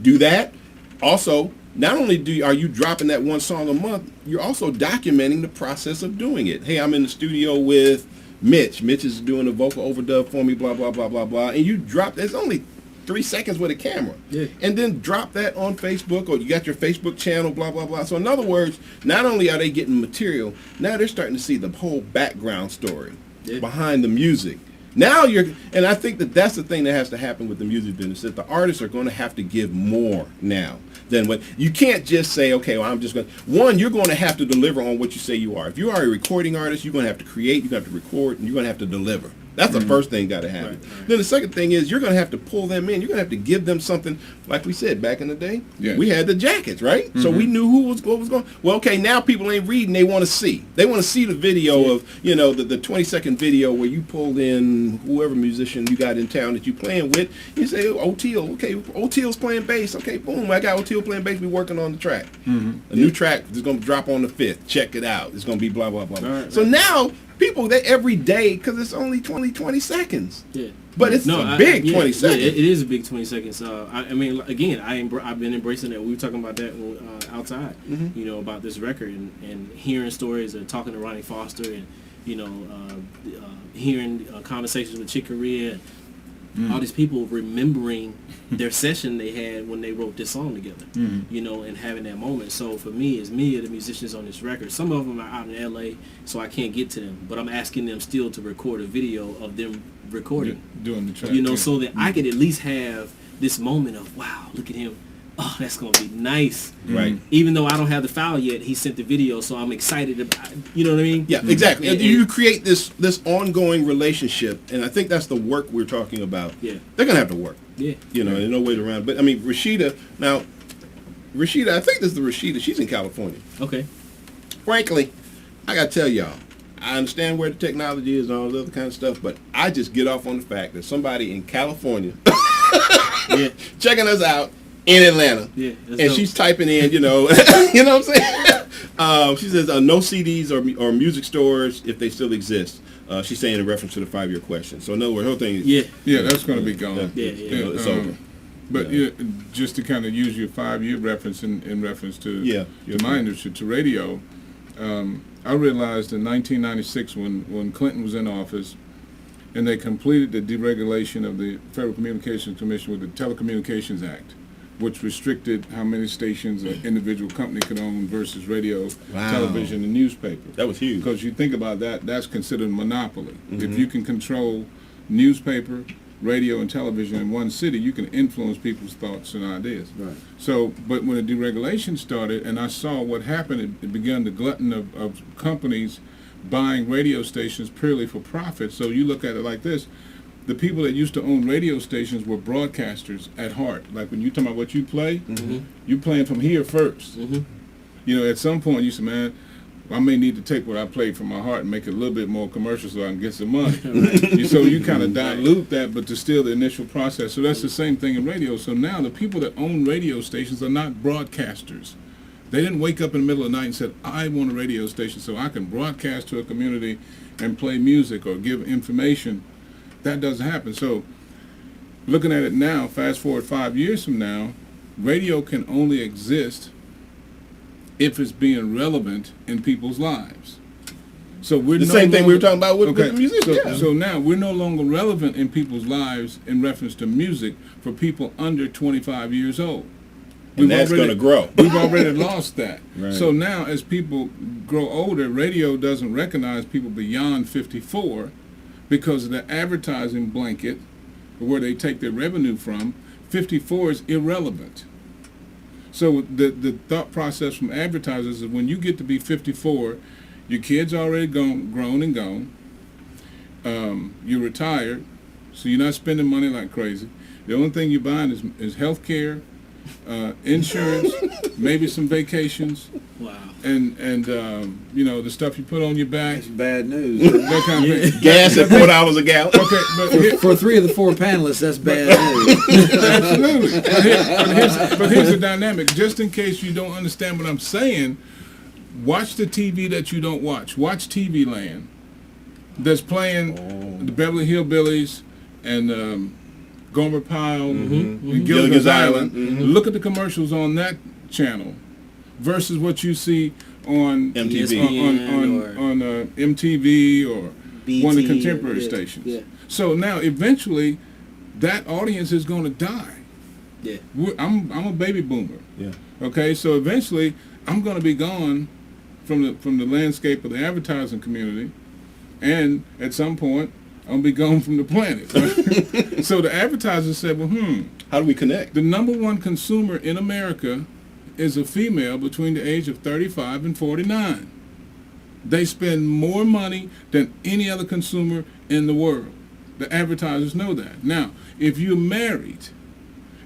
Do that. Also, not only are you dropping that one song a month, you're also documenting the process of doing it. Hey, I'm in the studio with Mitch. Mitch is doing a vocal overdub for me, blah, blah, blah, blah, blah. And you drop, there's only 3 seconds with a camera. And then drop that on Facebook, or you got your Facebook channel, blah, blah, blah. So in other words, not only are they getting material, now they're starting to see the whole background story behind the music. Now and I think that's the thing that has to happen with the music business, that the artists are going to have to give more now than what, you can't just say, okay, well, I'm just going to, you're going to have to deliver on what you say you are. If you are a recording artist, you're going to have to create, you're going to have to record, and you're going to have to deliver. That's the first thing got to happen. Then the second thing is you're going to have to pull them in. You're going to have to give them something, like we said back in the day. Yeah. We had the jackets, right? So we knew what was going. Well, okay, now people ain't reading. They want to see. They want to see the video of the 20-second video where you pulled in whoever musician you got in town that you playing with. You say O'Teal. Okay, O'Teal's playing bass. Okay, boom. I got O'Teal playing bass. We working on the track. A new track is going to drop on the 5th. Check it out. It's going to be blah blah blah. So now. People, they every day, because it's only 20 seconds. Yeah. But it's a big 20 seconds. Yeah, it is a big 20 seconds. I mean, again, I've been embracing that. We were talking about that outside, about this record and hearing stories and talking to Ronnie Foster and, hearing conversations with Chick Corea and all these people remembering their session they had when they wrote this song together, and having that moment. So for me, it's many of the musicians on this record. Some of them are out in L.A., so I can't get to them. But I'm asking them still to record a video of them recording. Doing the track. So that I could at least have this moment of, wow, look at him. Oh, that's going to be nice. Right. Even though I don't have the file yet, he sent the video, so I'm excited about it. You know what I mean? Yeah, exactly. And you create this ongoing relationship, and I think that's the work we're talking about. Yeah. They're going to have to work. Yeah. There's no way around it. But, I mean, Rashida, I think this is the Rashida. She's in California. Okay. Frankly, I got to tell y'all, I understand where the technology is and all the other kind of stuff, but I just get off on the fact that somebody in California checking us out in Atlanta, and she's typing in, you know what I'm saying? She says no CDs or music stores if they still exist. She's saying in reference to the 5-year question. So in other words, her thing is that's going to be gone. It's over. But just to kind of use your 5-year reference in reference to my industry, to radio, I realized in 1996 when Clinton was in office, and they completed the deregulation of the Federal Communications Commission with the Telecommunications Act, which restricted how many stations an individual company could own versus radio, television, and newspaper. That was huge. Because you think about that, that's considered a monopoly. If you can control newspaper, radio, and television in one city, you can influence people's thoughts and ideas. Right. So, but when the deregulation started, and I saw what happened, it began the glutton of companies buying radio stations purely for profit. So you look at it like this. The people that used to own radio stations were broadcasters at heart. Like when you talk about what you play, you playing from here first. You know, at some point you say, man, I may need to take what I played from my heart and make it a little bit more commercial so I can get some money. So you kind of dilute that, but to still the initial process. So that's the same thing in radio. So now the people that own radio stations are not broadcasters. They didn't wake up in the middle of the night and said, I want a radio station so I can broadcast to a community and play music or give information. That doesn't happen. So looking at it now, fast forward 5 years from now, radio can only exist if it's being relevant in people's lives. So we're the same thing we were talking about with the music. So now we're no longer relevant in people's lives in reference to music for people under 25 years old. And that's going to grow. We've already lost that. Right. So now as people grow older, radio doesn't recognize people beyond 54 because of the advertising blanket where they take their revenue from. 54 is irrelevant. So the thought process from advertisers is when you get to be 54, your kid's already grown and gone. You're retired, so you're not spending money like crazy. The only thing you're buying is health care, insurance, maybe some vacations. Wow. And you know, the stuff you put on your back. That's bad news. That kind of thing. Gas at $4 a gallon. Okay, but for 3 of the 4 panelists, that's bad news. Absolutely. But here's the dynamic. Just in case you don't understand what I'm saying, watch the TV that you don't watch. Watch TV Land. That's playing the Beverly Hillbillies and Gomer Pyle and Gilligan's Island. Look at the commercials on that channel versus what you see on MTV, on MTV or BT, one of the contemporary stations. Yeah. So now eventually that audience is going to die. Yeah. I'm a baby boomer. Yeah. Okay, so eventually I'm going to be gone from the landscape of the advertising community, and at some point I'm going to be gone from the planet. Right? So the advertisers said, well, how do we connect? The number one consumer in America is a female between the age of 35 and 49. They spend more money than any other consumer in the world. The advertisers know that. Now, if you're married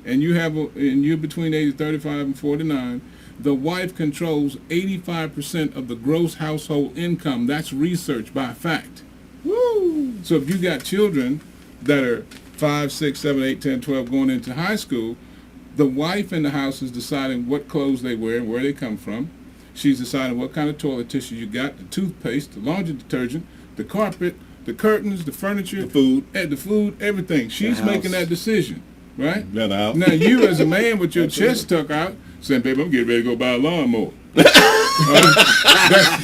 and you're between ages 35 and 49, the wife controls 85% of the gross household income. That's research by fact. Woo! So if you got children that are 5, 6, 7, 8, 10, 12 going into high school, the wife in the house is deciding what clothes they wear and where they come from. She's deciding what kind of toilet tissue you got, the toothpaste, the laundry detergent, the carpet, the curtains, the furniture, the food, everything. She's making that decision, right? Now you as a man with your chest stuck out saying, baby, I'm getting ready to go buy a lawnmower.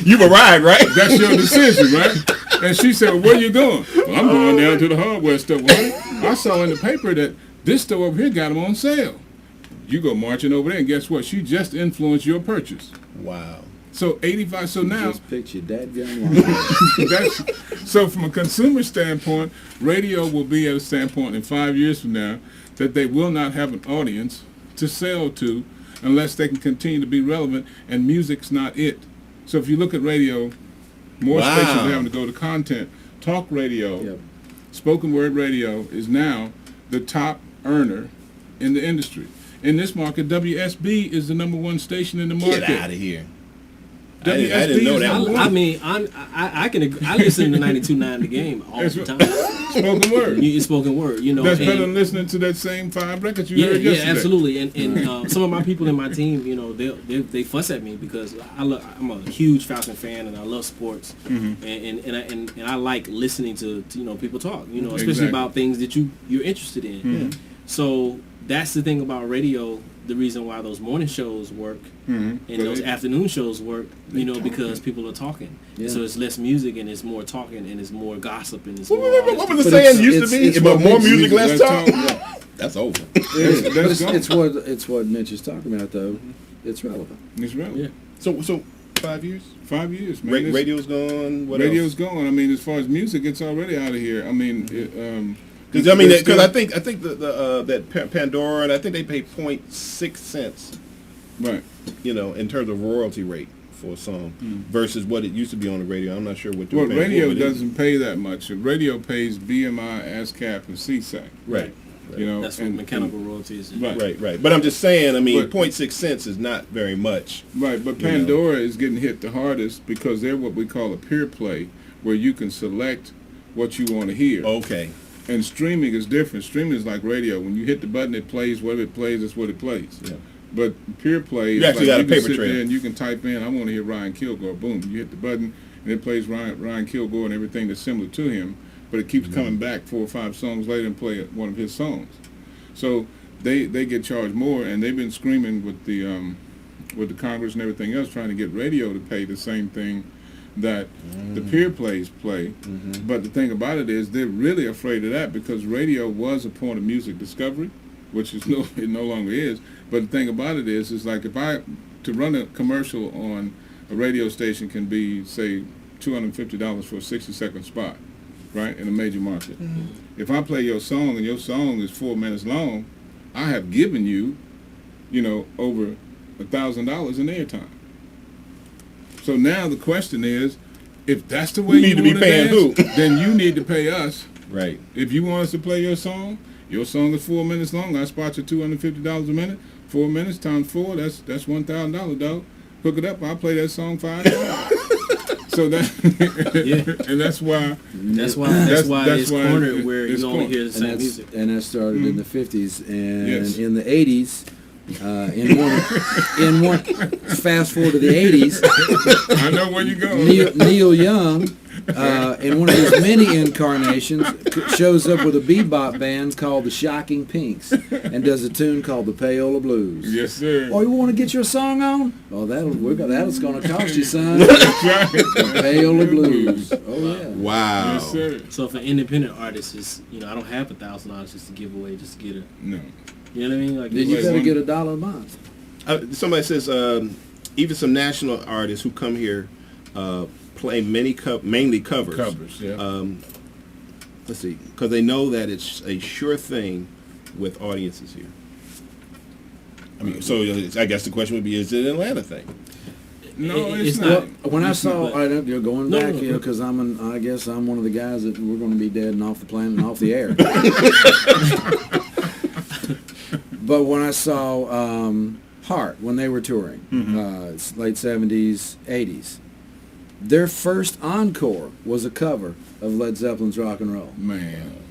You were right, right? That's your decision, right? And she said, well, where you going? Well, I'm going down to the hardware store. Well, I saw in the paper that this store over here got them on sale. You go marching over there, and guess what? She just influenced your purchase. Wow. So 85. So now, just picked your dadgum line. So from a consumer standpoint, radio will be at a standpoint in 5 years from now that they will not have an audience to sell to unless they can continue to be relevant, and music's not it. So if you look at radio, more stations are having to go to content. Talk radio, spoken word radio is now the top earner in the industry. In this market, WSB is the #1 station in the market. Get out of here. WSB I didn't know that. I mean, I listen to 92.9 The Game all the time. Spoken word. It's spoken word. You know, that's better than listening to that same 5 records you heard yesterday. Yeah, absolutely. And some of my people in my team, you know, they fuss at me because I'm a huge Falcon fan and I love sports, and I like listening to you know people talk. You know, especially about things that you're interested in. So that's the thing about radio. The reason why those morning shows work and those afternoon shows work, you know, because people are talking. Yeah. So it's less music and it's more talking and it's more gossip and it's more. What was the saying used to be? About more music, less talk. That's over. It's what Mitch is talking about, though. It's relevant. It's relevant. Yeah. So 5 years? 5 years, man. Radio's gone. What radio's else? gone. I mean, as far as music, it's already out of here. I mean, because I think that Pandora, and I think they pay 0.6 cents, right? You know, in terms of royalty rate for a song versus what it used to be on the radio. I'm not sure what. Well, radio doesn't pay that much. Radio pays BMI, ASCAP, and CSAC. Right. You know, that's what mechanical royalties. Right. But I'm just saying. I mean, 0.6 cents is not very much. Right. But Pandora is getting hit the hardest because they're what we call a peer play, where you can select what you want to hear. Okay. And streaming is different. Streaming is like radio. When you hit the button, it plays. Whatever it plays, that's what it plays. Yeah. But peer play, you actually got a paper trail. There and you can type in, I want to hear Ryan Kilgore. Boom. You hit the button, and it plays Ryan Kilgore and everything that's similar to him. But it keeps coming back 4 or 5 songs later and play one of his songs. So they get charged more, and they've been screaming with the Congress and everything else, trying to get radio to pay the same thing that the peer plays play. But the thing about it is they're really afraid of that because radio was a point of music discovery, which is it no longer is. But the thing about it is like to run a commercial on a radio station can be, say, $250 for a 60-second spot, right, in a major market. If I play your song and your song is 4 minutes long, I have given you, you know, over $1,000 in airtime. So now the question is, if that's the way you need to be paying dance, then you need to pay us. Right. If you want us to play your song is 4 minutes long. I spot you $250 a minute. 4 minutes times 4, that's $1,000, dog. Hook it up. I'll play that song 5 times. So that and that's why it's cornered where you only hear the same music. And that started in the 50s and in the 80s. In one fast forward to the 80s, I know where you're going. Neil Young, in one of his many incarnations, shows up with a bebop band called the Shocking Pinks and does a tune called the Payola Blues. Yes, sir. Oh, you want to get your song on? Oh, that's going to cost you, son. The Payola Blues. Oh yeah. Wow. Yes, sir. So for independent artists, I don't have $1,000 just to give away, just to get it. No. You know what I mean? Like, then you better get $1 a month. Somebody says even some national artists who come here play mainly covers. Covers, yeah. Let's see, because they know that it's a sure thing with audiences here. I mean, so I guess the question would be: is it an Atlanta thing? No, it's not. When I saw, you're going back, because I guess I'm one of the guys that we're going to be dead and off the planet and off the air. But when I saw Heart, when they were touring, late 70s, 80s, their first encore was a cover of Led Zeppelin's Rock and Roll. Man.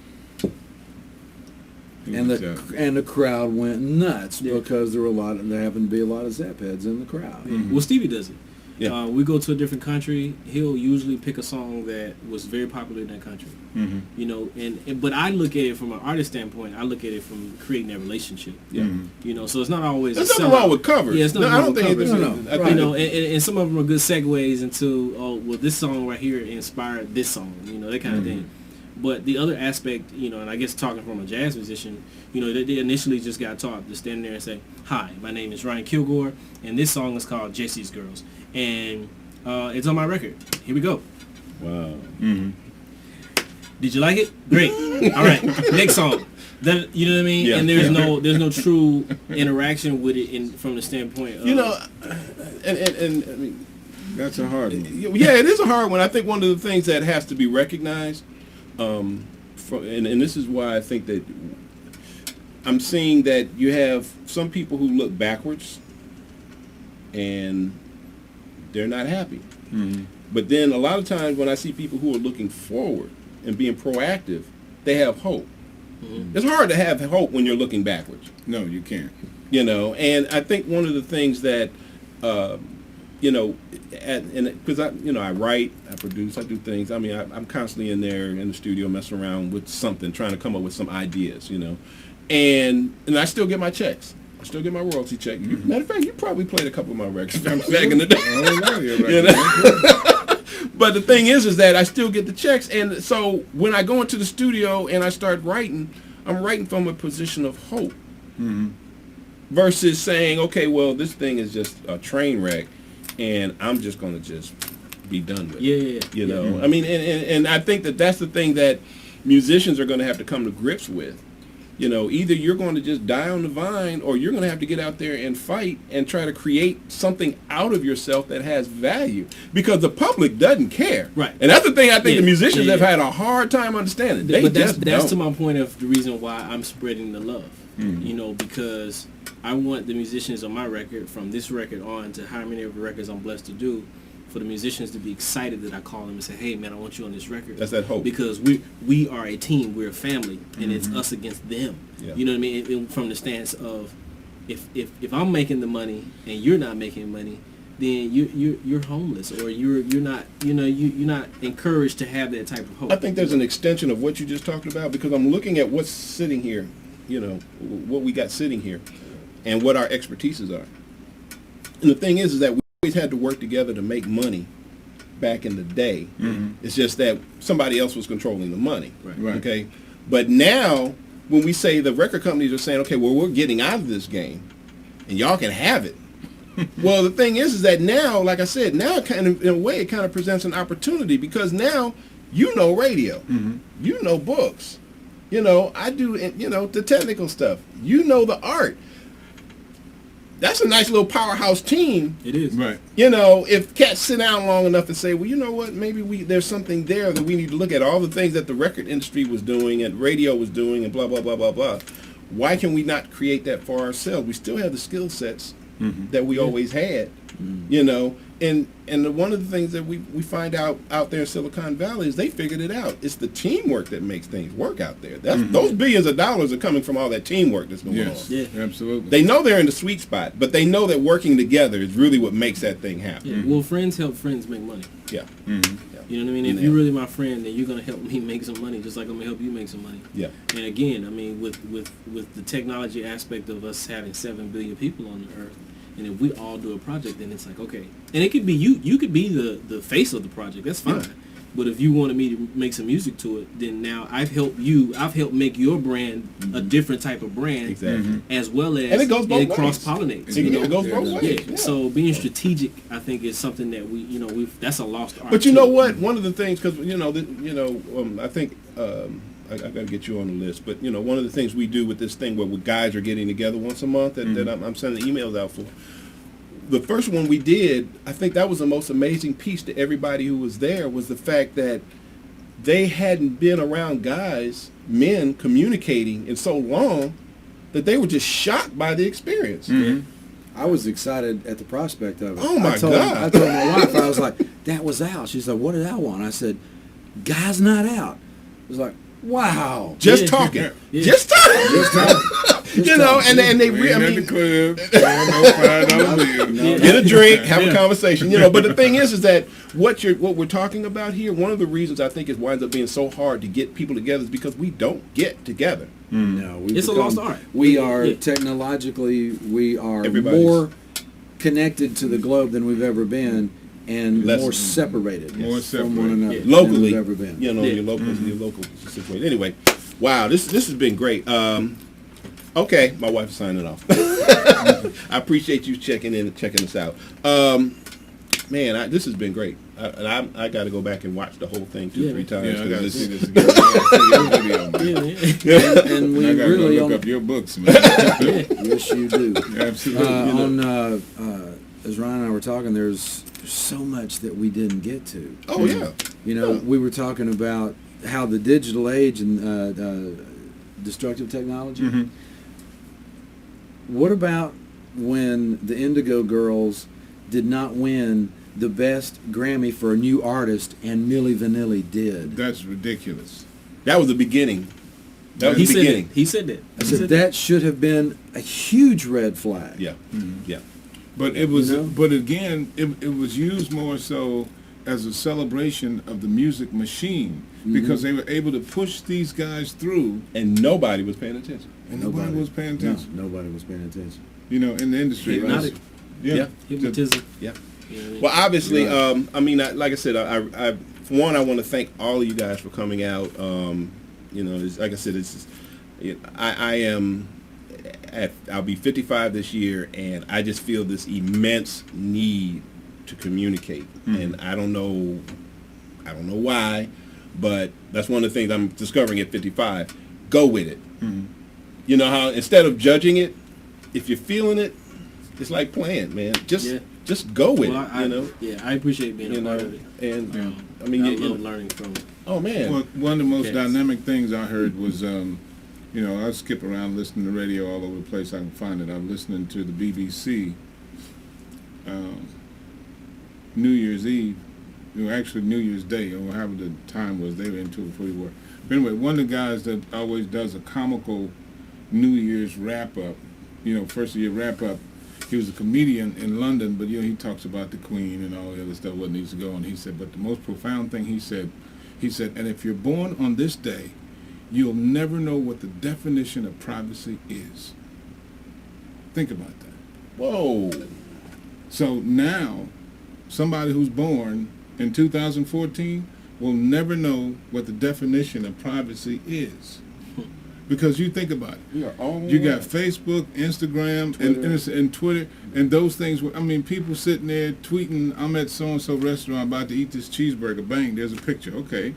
And the crowd went nuts because there happened to be a lot of Zepp heads in the crowd. Well, Stevie does it. Yeah. We go to a different country, he'll usually pick a song that was very popular in that country. You know, but I look at it from an artist standpoint. I look at it from creating that relationship. You know, so it's not always. There's nothing wrong with covers. Yeah, it's nothing wrong with covers. No. You know, and some of them are good segues into this song right here inspired this song. You know, that kind of thing. But the other aspect, you know, and I guess talking from a jazz musician, you know, they initially just got taught to stand there and say, "Hi, my name is Ryan Kilgore, and this song is called Jesse's Girls, and it's on my record. Here we go." Wow. Did you like it? Great. All right, next song. That, you know what I mean? Yeah. And there's no true interaction with it from the standpoint of, you know, and I mean, that's a hard one. Yeah, it is a hard one. I think one of the things that has to be recognized, and this is why I think that I'm seeing that you have some people who look backwards and they're not happy. But then a lot of times when I see people who are looking forward and being proactive, they have hope. It's hard to have hope when you're looking backwards. No, you can't. You know, and I think one of the things that, you know, because I write, I produce, I do things. I mean, I'm constantly in there in the studio messing around with something, trying to come up with some ideas, you know, and I still get my checks. I still get my royalty check. Matter of fact, you probably played a couple of my records back in the day. You know? But the thing is that I still get the checks, and so when I go into the studio and I start writing, I'm writing from a position of hope, versus saying, okay, well, this thing is just a train wreck, and I'm just going to just be done with it. You know, I mean, and I think that that's the thing that musicians are going to have to come to grips with. You know, either you're going to just die on the vine, or you're going to have to get out there and fight and try to create something out of yourself that has value, because the public doesn't care. Right. And that's the thing I think the musicians have had a hard time understanding. They but just that's don't. to my point of the reason why I'm spreading the love. You know, because I want the musicians on my record, from this record on to how many of the records I'm blessed to do, for the musicians to be excited that I call them and say, "Hey, man, I want you on this record." That's that hope. Because we are a team, we're a family, and it's us against them. Yeah. You know what I mean? And from the stance of, if I'm making the money and you're not making money, then you're homeless, or you're not, you know, you're not encouraged to have that type of hope. I think there's an extension of what you just talked about, because I'm looking at what's sitting here, you know, what we got sitting here, and what our expertises are. And the thing is that we always had to work together to make money back in the day. It's just that somebody else was controlling the money. Right. Okay. But now, when we say the record companies are saying, okay, well, we're getting out of this game, and y'all can have it. Well, the thing is that now, like I said, now kind of, in a way, it kind of presents an opportunity, because now you know radio, you know books, you know, I do, you know, the technical stuff, you know the art. That's a nice little powerhouse team. It is. Right. You know, if cats sit down long enough and say, well, you know what, maybe there's something there that we need to look at, all the things that the record industry was doing and radio was doing and blah, blah, blah, blah, blah. Why can we not create that for ourselves? We still have the skill sets that we always had, you know, and one of the things that we find out there in Silicon Valley is they figured it out. It's the teamwork that makes things work out there. Those billions of dollars are coming from all that teamwork that's going on. Yeah, absolutely. They know they're in the sweet spot, but they know that working together is really what makes that thing happen. Yeah. Well, friends help friends make money. Yeah. You know what I mean? If you're really my friend, then you're gonna help me make some money, just like I'm gonna help you make some money. Yeah. And again, I mean, with the technology aspect of us having 7 billion people on the earth, and if we all do a project, then it's like, okay, and it could be you could be the face of the project. That's fine. Yeah. But if you wanted me to make some music to it, then now I've helped make your brand a different type of brand, as well as, and it goes both ways. Cross-pollinates. It goes both ways. Yeah. So being strategic, I think, is something that that's a lost art. But you know what? One of the things, because I think I got to get you on the list. But you know, one of the things we do with this thing, where guys are getting together once a month, that I'm sending emails out for. the first one we did, I think that was the most amazing piece to everybody who was there, was the fact that they hadn't been around guys, men communicating in so long that they were just shocked by the experience. I was excited at the prospect of it. Oh my God. I told my wife, I was like, that was out. She's like, what did I want? I said, Guy's Not Out. It was like, wow. Just talking. Just talking. Just talking. You know, and they really, get a drink, have a conversation, you know. But the thing is that what we're talking about here, one of the reasons I think it winds up being so hard to get people together is because we don't get together. No, it's a lost art. We are technologically, we are more connected to the globe than we've ever been, and more separated from one another locally than we've ever been. You know, your local situation. Anyway, wow, this has been great. Okay, my wife's signing off. I appreciate you checking in and checking us out. Man, this has been great. I got to go back and watch the whole thing 2-3 times. Yeah, I got to see this again. I got to see your video, and we I gotta really go look up your books, man. Yes, you do. Absolutely. As Ryan and I were talking, there's so much that we didn't get to. Oh yeah. You know, we were talking about how the digital age and destructive technology. What about when the Indigo Girls did not win the best Grammy for a new artist, and Milli Vanilli did? That's ridiculous. That was the beginning. That was the beginning. He said that. I said that should have been a huge red flag. Yeah. Yeah. But it was. But again, it was used more so as a celebration of the music machine, because they were able to push these guys through, and nobody was paying attention. And nobody was paying attention. No, nobody was paying attention. You know, in the industry. Hypnotic. Yeah. Hypnotism. Yeah. Well, obviously, I mean, like I said, I for one, I want to thank all of you guys for coming out. You know, like I said, I'll be 55 this year, and I just feel this immense need to communicate, and I don't know why, but that's one of the things I'm discovering at 55. Go with it. You know how instead of judging it, if you're feeling it, it's like playing, man. Just go with it. You know. Yeah, I appreciate being a part of it. And I mean, I love learning from it. Oh man. Well, one of the most dynamic things I heard was, you know, I skip around listening to radio all over the place I can find it. I'm listening to the BBC New Year's Eve, actually New Year's Day, or however the time was. They were into it before we were. But anyway, one of the guys that always does a comical New Year's wrap-up, you know, first of year wrap-up, he was a comedian in London, but, you know, he talks about the Queen and all the other stuff, what needs to go, and he said, but the most profound thing he said, and if you're born on this day, you'll never know what the definition of privacy is. Think about that. Whoa. So now, somebody who's born in 2014 will never know what the definition of privacy is. Because you think about it. You got Facebook, Instagram, and Twitter, and those things. I mean, people sitting there tweeting, I'm at so-and-so restaurant about to eat this cheeseburger. Bang, there's a picture. Okay.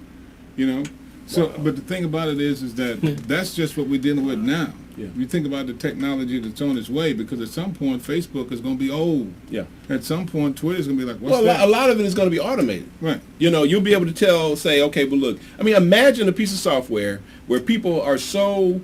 You know? So, but the thing about it is that that's just what we're dealing with now. Yeah. You think about the technology that's on its way, because at some point Facebook is going to be old. Yeah. At some point Twitter's going to be like, what's that? A lot of it is going to be automated. Right. You know, you'll be able to say, okay, but look, I mean, imagine a piece of software where people are because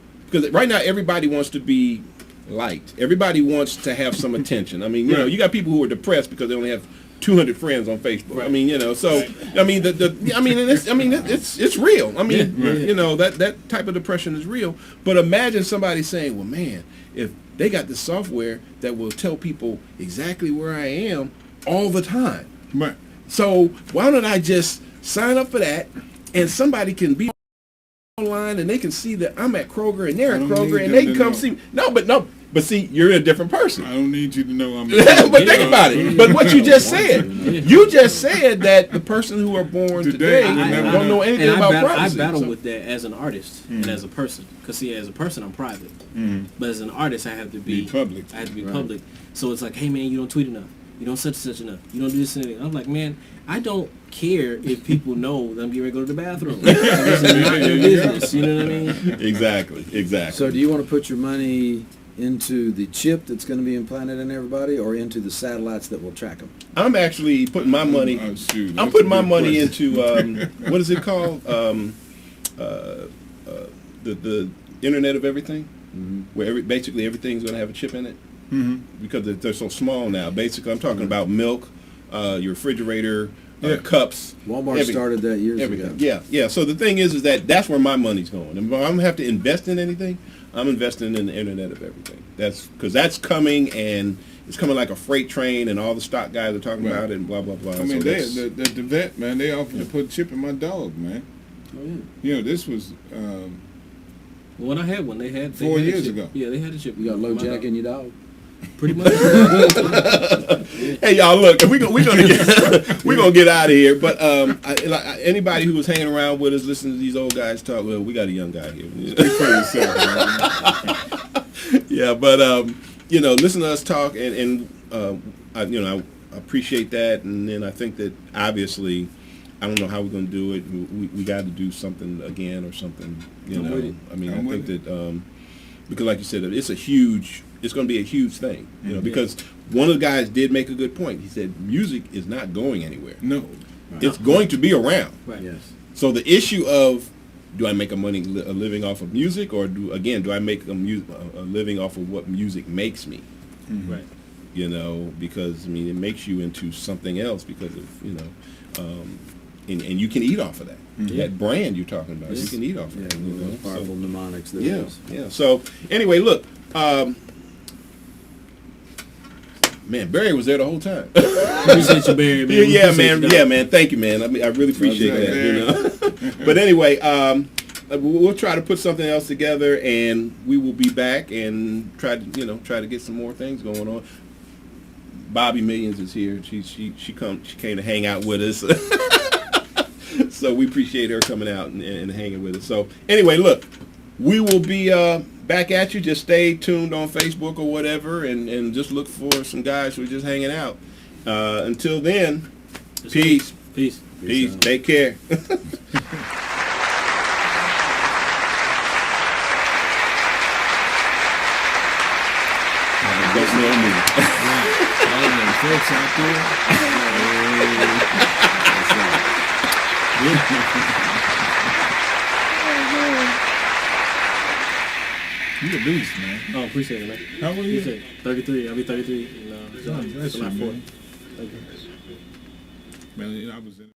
right now everybody wants to be liked. Everybody wants to have some attention. I mean, you know, you got people who are depressed because they only have 200 friends on Facebook. Right. I mean, you know, so I mean, it's real. I mean, you know, that type of depression is real. But imagine somebody saying, well, man, if they got this software that will tell people exactly where I am all the time. Right. So why don't I just sign up for that, and somebody can be online and they can see that I'm at Kroger and they're at Kroger and they can come see me. But see, you're a different person. I don't need you to know I'm but think about it. But what you just said, that the person who are born today don't know anything about privacy. I battle with that as an artist and as a person. Because see, as a person, I'm private. But as an artist, I have to be public. I have to be public. So it's like, hey man, you don't tweet enough. You don't such and such enough. You don't do this and that. I'm like, man, I don't care if people know that I'm getting ready to go to the bathroom. This is not their business. You know what I mean? Exactly. So do you want to put your money into the chip that's going to be implanted in everybody, or into the satellites that will track them? I'm actually putting my money. I'm putting my money into what is it called? The Internet of Everything, where basically everything's going to have a chip in it, because they're so small now. Basically, I'm talking about milk, your refrigerator, cups. Walmart started that years ago. Yeah. So the thing is that that's where my money's going. And if I'm going to have to invest in anything, I'm investing in the Internet of Everything. That's because that's coming, and it's coming like a freight train, and all the stock guys are talking about it, and blah blah blah. I mean, the vet, man, they offered to put a chip in my dog, man. Oh, yeah. You know, this was when I had one, they had 4 years ago. Yeah, they had a chip. You got low jack in your dog. Pretty much. Hey y'all, look, we're gonna get out of here. But anybody who was hanging around with us, listening to these old guys talk, well, we got a young guy here. Speak for yourself, man. Yeah, but listen to us talk, and I appreciate that, and then I think that obviously, I don't know how we're gonna do it. We got to do something again or something. I mean, I think that because, like you said, it's going to be a huge thing, because one of the guys did make a good point. He said music is not going anywhere. No. It's going to be around. Right. Yes. So the issue of, do I make a living off of music, or do I make a living off of what music makes me? Right. Because, I mean, it makes you into something else because of, and you can eat off of that. That brand you're talking about, you can eat off of that. Powerful mnemonics. There is. Yeah. So anyway, look, man, Barry was there the whole time. Appreciate you, Barry. Man. Yeah, man. Thank you, man. I mean, I really appreciate that. But anyway, we'll try to put something else together, and we will be back and try to get some more things going on. Bobby Millions is here. She came to hang out with us. So we appreciate her coming out and hanging with us. So anyway, look, we will be back at you. Just stay tuned on Facebook or whatever, and just look for some guys who are just hanging out. Until then, peace. Take care. Folks out there. You a beast, man. Oh, appreciate it, man. How old are you? 33. I'll be 33 in July 4th. Thank you. Man, I was in